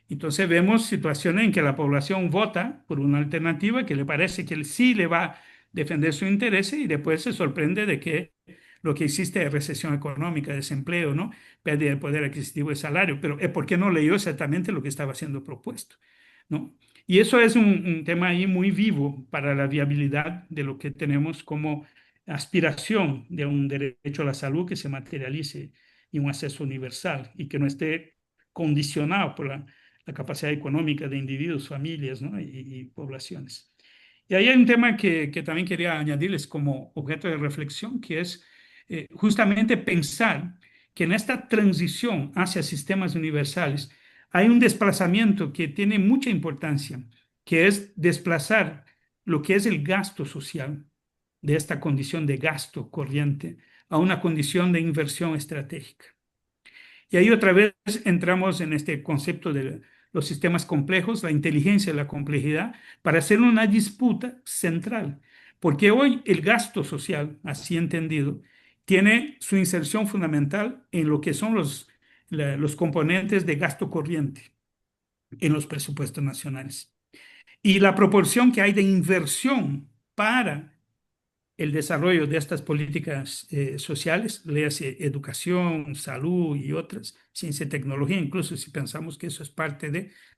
Entonces vemos situaciones en que la población vota por una alternativa que le parece que sí le va a defender su interés y después se sorprende de que lo que existe es recesión económica, desempleo, ¿no? Pérdida de poder adquisitivo de salario, pero es porque no leyó exactamente lo que estaba siendo propuesto, ¿no? Y eso es un tema ahí muy vivo para la viabilidad de lo que tenemos como aspiración de un derecho a la salud que se materialice en un acceso universal y que no esté condicionado por la capacidad económica de individuos, familias, ¿no? y poblaciones. Y ahí hay un tema que también quería añadirles como objeto de reflexión, que es justamente pensar que en esta transición hacia sistemas universales hay un desplazamiento que tiene mucha importancia, que es desplazar lo que es el gasto social de esta condición de gasto corriente a una condición de inversión estratégica. Y ahí otra vez entramos en este concepto de los sistemas complejos, la inteligencia de la complejidad, para hacer una disputa central. Porque hoy el gasto social, así entendido, tiene su inserción fundamental en lo que son los componentes de gasto corriente en los presupuestos nacionales. Y la proporción que hay de inversión para el desarrollo de estas políticas sociales, léase educación, salud y otras, ciencia y tecnología, incluso si pensamos que eso es parte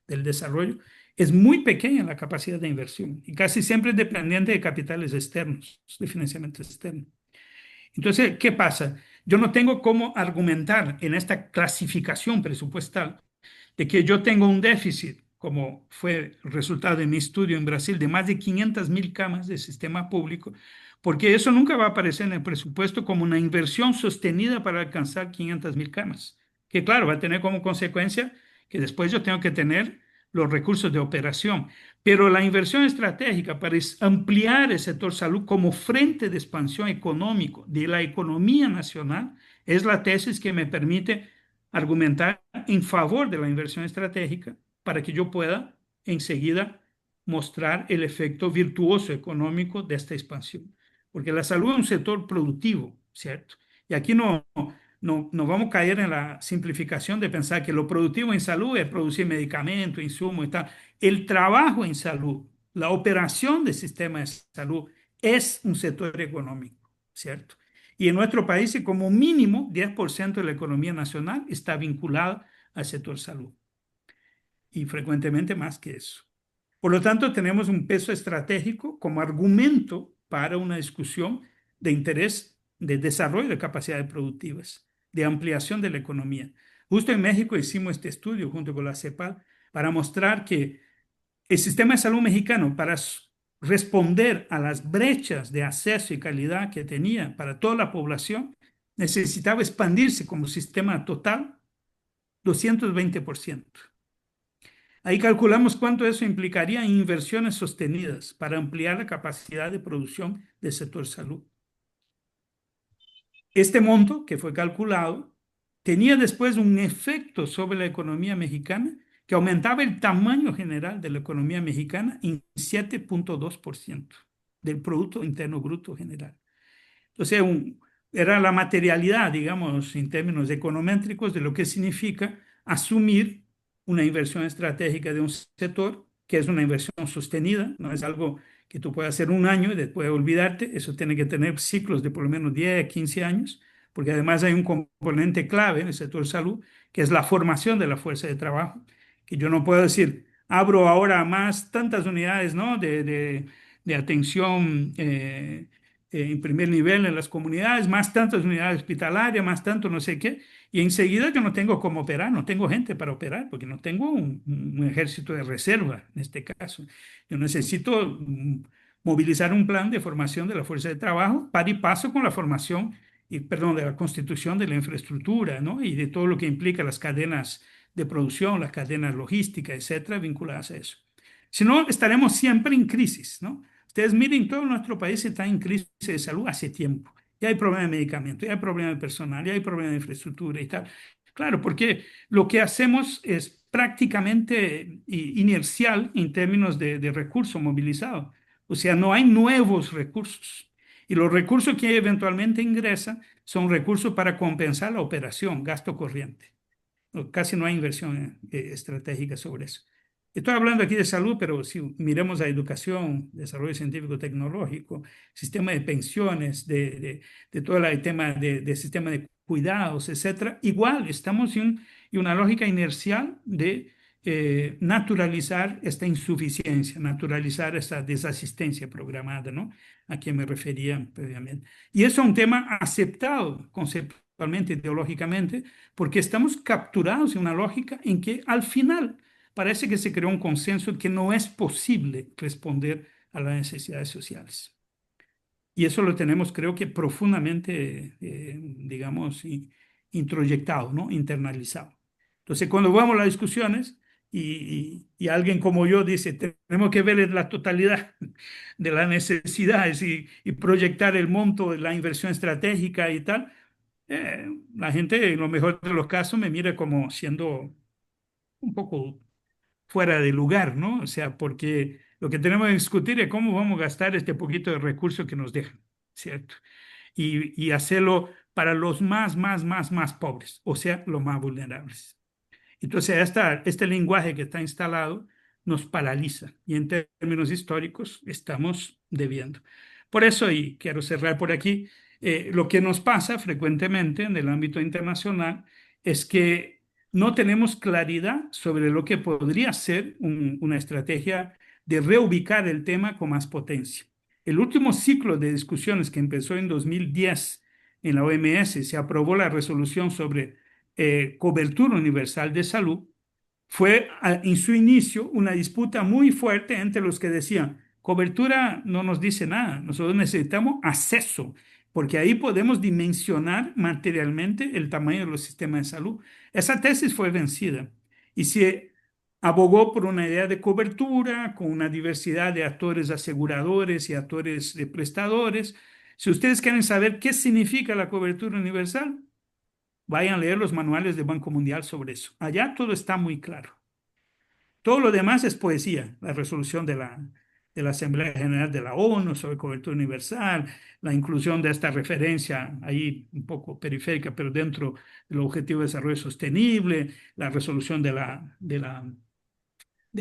del desarrollo, es muy pequeña la capacidad de inversión y casi siempre es dependiente de capitales externos, de financiamiento externo. Entonces, ¿qué pasa? Yo no tengo cómo argumentar en esta clasificación presupuestal de que yo tengo un déficit, como fue resultado de mi estudio en Brasil, de más de 500.000 camas de sistema público, porque eso nunca va a aparecer en el presupuesto como una inversión sostenida para alcanzar 500.000 camas, que claro, va a tener como consecuencia que después yo tengo que tener los recursos de operación. Pero la inversión estratégica para ampliar el sector salud como frente de expansión económico de la economía nacional es la tesis que me permite argumentar en favor de la inversión estratégica para que yo pueda enseguida mostrar el efecto virtuoso económico de esta expansión. Porque la salud es un sector productivo, ¿cierto? Y aquí no vamos a caer en la simplificación de pensar que lo productivo en salud es producir medicamentos, insumos y tal. El trabajo en salud, la operación del sistema de salud es un sector económico, ¿cierto? Y en nuestro país, como mínimo, 10% de la economía nacional está vinculada al sector salud y frecuentemente más que eso. Por lo tanto, tenemos un peso estratégico como argumento para una discusión de interés de desarrollo de capacidades productivas, de ampliación de la economía. Justo en México hicimos este estudio junto con la CEPAL para mostrar que el sistema de salud mexicano, para responder a las brechas de acceso y calidad que tenía para toda la población, necesitaba expandirse como sistema total 220%. Ahí calculamos cuánto eso implicaría en inversiones sostenidas para ampliar la capacidad de producción del sector salud. Este monto que fue calculado tenía después un efecto sobre la economía mexicana que aumentaba el tamaño general de la economía mexicana en 7.2% del Producto Interno Bruto general. Entonces, era la materialidad, digamos, en términos econométricos de lo que significa asumir una inversión estratégica de un sector, que es una inversión sostenida, no es algo que tú puedas hacer un año y después olvidarte, eso tiene que tener ciclos de por lo menos 10, 15 años, porque además hay un componente clave en el sector salud, que es la formación de la fuerza de trabajo, que yo no puedo decir, abro ahora más tantas unidades, ¿no? de atención en primer nivel en las comunidades, más tantas unidades hospitalarias, más tanto no sé qué, y enseguida yo no tengo cómo operar, no tengo gente para operar, porque no tengo un ejército de reserva en este caso. Yo necesito movilizar un plan de formación de la fuerza de trabajo para y paso con la formación, perdón, de la constitución de la infraestructura, ¿no? Y de todo lo que implica las cadenas de producción, las cadenas logísticas, etcétera, vinculadas a eso. Si no, estaremos siempre en crisis, ¿no? Ustedes miren, todo nuestro país está en crisis de salud hace tiempo. ya hay problema de medicamento, ya hay problema de personal, ya hay problema de infraestructura y tal. Claro, porque lo que hacemos es prácticamente inercial en términos de recurso movilizado. O sea, no hay nuevos recursos. Y los recursos que eventualmente ingresan son recursos para compensar la operación, gasto corriente. Casi no hay inversión estratégica sobre eso. Estoy hablando aquí de salud, pero si miremos a educación, desarrollo científico-tecnológico, sistema de pensiones, de todo el tema de sistema de cuidados, etcétera, igual estamos en una lógica inercial de naturalizar esta insuficiencia, naturalizar esta desasistencia programada, ¿no? A quien me refería previamente. Y eso es un tema aceptado conceptualmente, ideológicamente, porque estamos capturados en una lógica en que al final parece que se creó un consenso que no es posible responder a las necesidades sociales. Y eso lo tenemos, creo que profundamente, digamos, introyectado, ¿no? Internalizado. Entonces, cuando vamos a las discusiones y alguien como yo dice, tenemos que ver la totalidad de las necesidades y proyectar el monto de la inversión estratégica y tal, la gente, en lo mejor de los casos, me mira como siendo un poco fuera de lugar, ¿no? O sea, porque lo que tenemos que discutir es cómo vamos a gastar este poquito de recursos que nos dejan, ¿cierto? Y hacerlo para los más pobres, o sea, los más vulnerables. Entonces, este lenguaje que está instalado nos paraliza y en términos históricos estamos debiendo. Por eso, y quiero cerrar por aquí, lo que nos pasa frecuentemente en el ámbito internacional es que no tenemos claridad sobre lo que podría ser una estrategia de reubicar el tema con más potencia. El último ciclo de discusiones que empezó en 2010 en la OMS, se aprobó la resolución sobre cobertura universal de salud. Fue en su inicio una disputa muy fuerte entre los que decían, cobertura no nos dice nada, nosotros necesitamos acceso, porque ahí podemos dimensionar materialmente el tamaño de los sistemas de salud. Esa tesis fue vencida y se abogó por una idea de cobertura con una diversidad de actores aseguradores y actores prestadores. Si ustedes quieren saber qué significa la cobertura universal, vayan a leer los manuales del Banco Mundial sobre eso. Allá todo está muy claro. Todo lo demás es poesía, la resolución de la Asamblea General de la ONU sobre cobertura universal, la inclusión de esta referencia ahí un poco periférica, pero dentro del Objetivo de Desarrollo Sostenible, la resolución de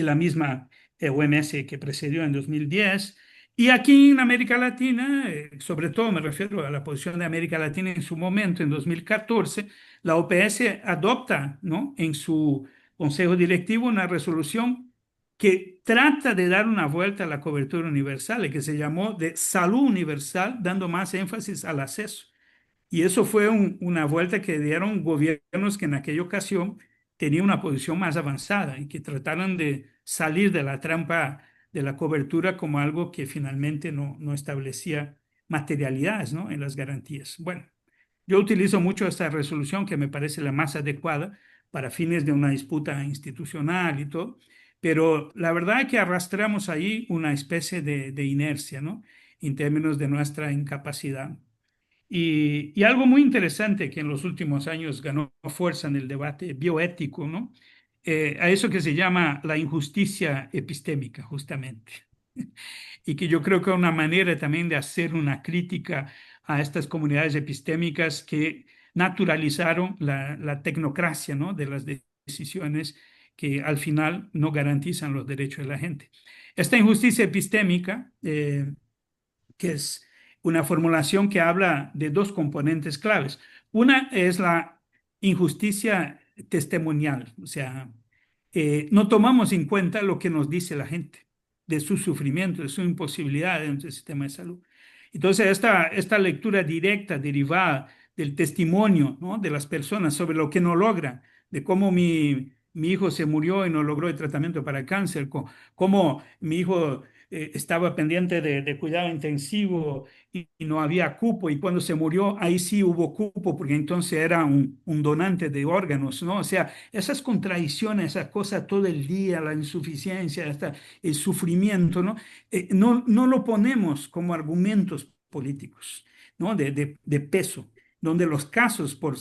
la misma OMS que precedió en 2010. Y aquí en América Latina, sobre todo me refiero a la posición de América Latina en su momento, en 2014, la OPS adopta, ¿no?, en su consejo directivo una resolución que trata de dar una vuelta a la cobertura universal, y que se llamó de salud universal, dando más énfasis al acceso. Y eso fue una vuelta que dieron gobiernos que en aquella ocasión tenían una posición más avanzada y que trataron de salir de la trampa de la cobertura como algo que finalmente no establecía materialidades, ¿no?, en las garantías. Bueno, yo utilizo mucho esta resolución que me parece la más adecuada para fines de una disputa institucional y todo, pero la verdad es que arrastramos ahí una especie de inercia, ¿no?, en términos de nuestra incapacidad. Y algo muy interesante que en los últimos años ganó fuerza en el debate bioético, ¿no? A eso que se llama la injusticia epistémica, justamente. Y que yo creo que es una manera también de hacer una crítica a estas comunidades epistémicas que naturalizaron la tecnocracia, ¿no?, de las decisiones que al final no garantizan los derechos de la gente. Esta injusticia epistémica, que es una formulación que habla de dos componentes claves. Una es la injusticia testimonial, o sea, no tomamos en cuenta lo que nos dice la gente, de su sufrimiento, de su imposibilidad dentro del sistema de salud. Entonces, esta lectura directa, derivada del testimonio, ¿no?, de las personas sobre lo que no logran, de cómo mi hijo se murió y no logró el tratamiento para el cáncer, cómo mi hijo estaba pendiente de cuidado intensivo y no había cupo, y cuando se murió ahí sí hubo cupo porque entonces era un donante de órganos, ¿no? O sea, esas contradicciones, esas cosas todo el día, la insuficiencia, hasta el sufrimiento, ¿no? No lo ponemos como argumentos políticos. ¿no? De peso, donde los casos por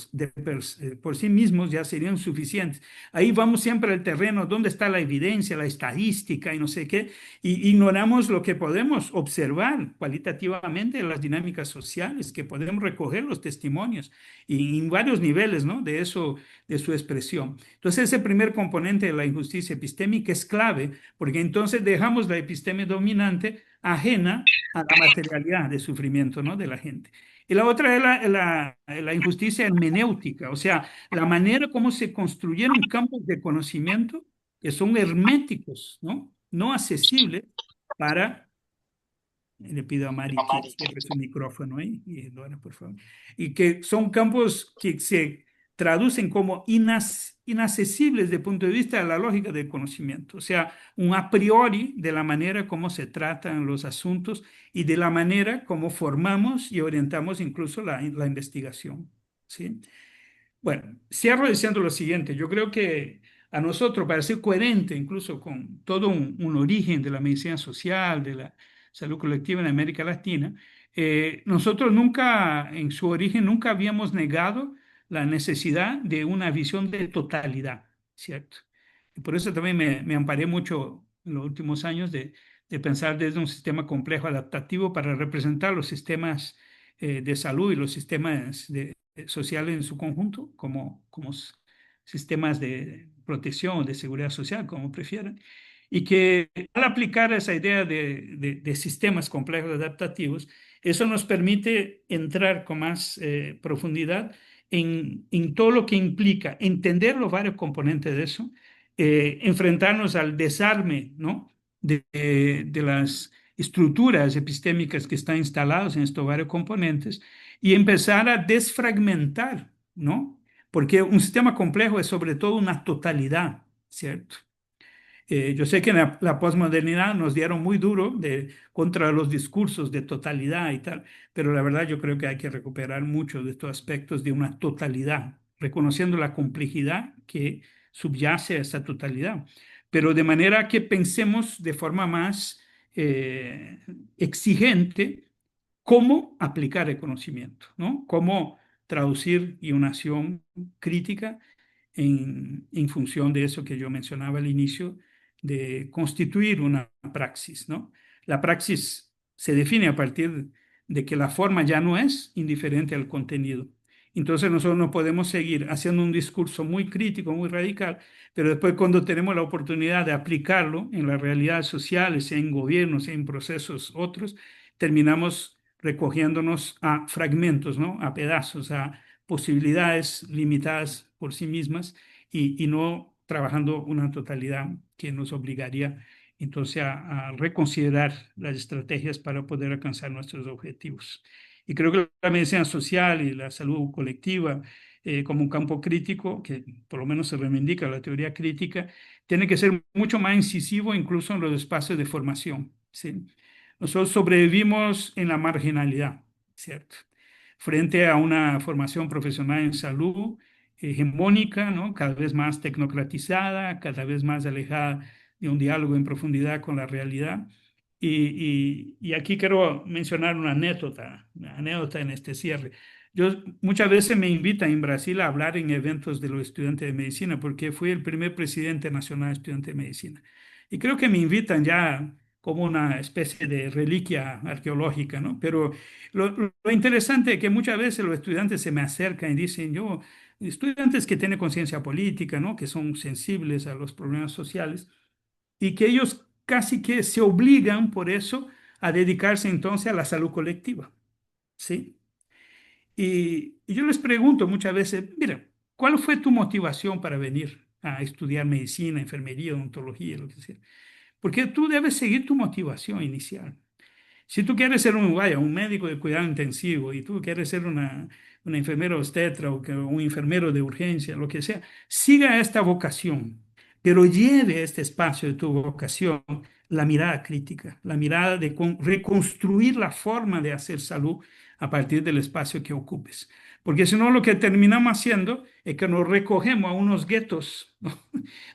sí mismos ya serían suficientes. Ahí vamos siempre al terreno, ¿dónde está la evidencia, la estadística y no sé qué? Y ignoramos lo que podemos observar cualitativamente en las dinámicas sociales, que podemos recoger los testimonios y en varios niveles, ¿no? De eso, de su expresión. Entonces, ese primer componente de la injusticia epistémica es clave, porque entonces dejamos la episteme dominante ajena a la materialidad de sufrimiento, ¿no? De la gente. Y la otra es la injusticia hermenéutica, o sea, la manera como se construyeron campos de conocimiento que son herméticos, ¿no? No accesibles para, le pido a Mari que cierre su micrófono ahí, y Lorena, por favor, y que son campos que se traducen como inaccesibles desde el punto de vista de la lógica del conocimiento, o sea, un a priori de la manera como se tratan los asuntos y de la manera como formamos y orientamos incluso la investigación, ¿sí? Bueno, cierro diciendo lo siguiente. Yo creo que a nosotros, para ser coherente incluso con todo un origen de la medicina social, de la salud colectiva en América Latina, nosotros nunca, en su origen, nunca habíamos negado la necesidad de una visión de totalidad, ¿cierto? Y por eso también me amparé mucho en los últimos años de pensar desde un sistema complejo adaptativo para representar los sistemas de salud y los sistemas sociales en su conjunto, como sistemas de protección o de seguridad social, como prefieran, y que al aplicar esa idea de sistemas complejos adaptativos, eso nos permite entrar con más profundidad en todo lo que implica entender los varios componentes de eso, enfrentarnos al desarme, ¿no? de las estructuras epistémicas que están instaladas en estos varios componentes y empezar a desfragmentar, ¿no? Porque un sistema complejo es sobre todo una totalidad, ¿cierto? Yo sé que en la posmodernidad nos dieron muy duro contra los discursos de totalidad y tal, pero la verdad yo creo que hay que recuperar muchos de estos aspectos de una totalidad, reconociendo la complejidad que subyace a esa totalidad, pero de manera que pensemos de forma más eh, exigente cómo aplicar el conocimiento, ¿no? Cómo traducir y una acción crítica en función de eso que yo mencionaba al inicio, de constituir una praxis, ¿no? La praxis se define a partir de que la forma ya no es indiferente al contenido. Entonces nosotros no podemos seguir haciendo un discurso muy crítico, muy radical, pero después cuando tenemos la oportunidad de aplicarlo en las realidades sociales, en gobiernos, en procesos otros, terminamos recogiéndonos a fragmentos, ¿no? A pedazos, a posibilidades limitadas por sí mismas y no trabajando una totalidad que nos obligaría entonces a reconsiderar las estrategias para poder alcanzar nuestros objetivos. Y creo que la medicina social y la salud colectiva, como un campo crítico, que por lo menos se reivindica la teoría crítica, tiene que ser mucho más incisivo incluso en los espacios de formación, ¿sí? Nosotros sobrevivimos en la marginalidad, ¿cierto? Frente a una formación profesional en salud hegemónica, ¿no? Cada vez más tecnocratizada, cada vez más alejada de un diálogo en profundidad con la realidad. Y aquí quiero mencionar una anécdota en este cierre. Yo muchas veces me invitan en Brasil a hablar en eventos de los estudiantes de medicina, porque fui el primer presidente nacional de estudiantes de medicina. Y creo que me invitan ya como una especie de reliquia arqueológica, ¿no? Pero lo interesante es que muchas veces los estudiantes se me acercan y dicen, yo, estudiantes que tienen conciencia política, ¿no? Que son sensibles a los problemas sociales y que ellos casi que se obligan por eso a dedicarse entonces a la salud colectiva, ¿sí? Y yo les pregunto muchas veces, mira, ¿cuál fue tu motivación para venir a estudiar medicina, enfermería, odontología, lo que sea? Porque tú debes seguir tu motivación inicial. Si tú quieres ser un médico de cuidado intensivo y tú quieres ser una enfermera obstetra un enfermero de urgencia, lo que sea, siga esta vocación, pero lleve a este espacio de tu vocación la mirada crítica, la mirada de reconstruir la forma de hacer salud a partir del espacio que ocupes. Porque si no, lo que terminamos haciendo es que nos recogemos a unos guetos, ¿no?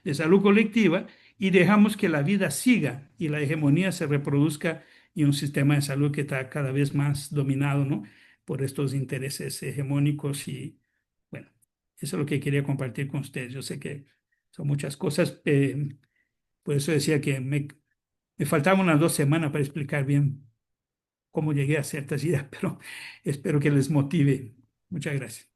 de salud colectiva y dejamos que la vida siga y la hegemonía se reproduzca y un sistema de salud que está cada vez más dominado, ¿no? por estos intereses hegemónicos y bueno, eso es lo que quería compartir con ustedes. Yo sé que son muchas cosas, por eso decía que me faltaban unas 2 semanas para explicar bien cómo llegué a ciertas ideas, pero espero que les motive. Muchas gracias.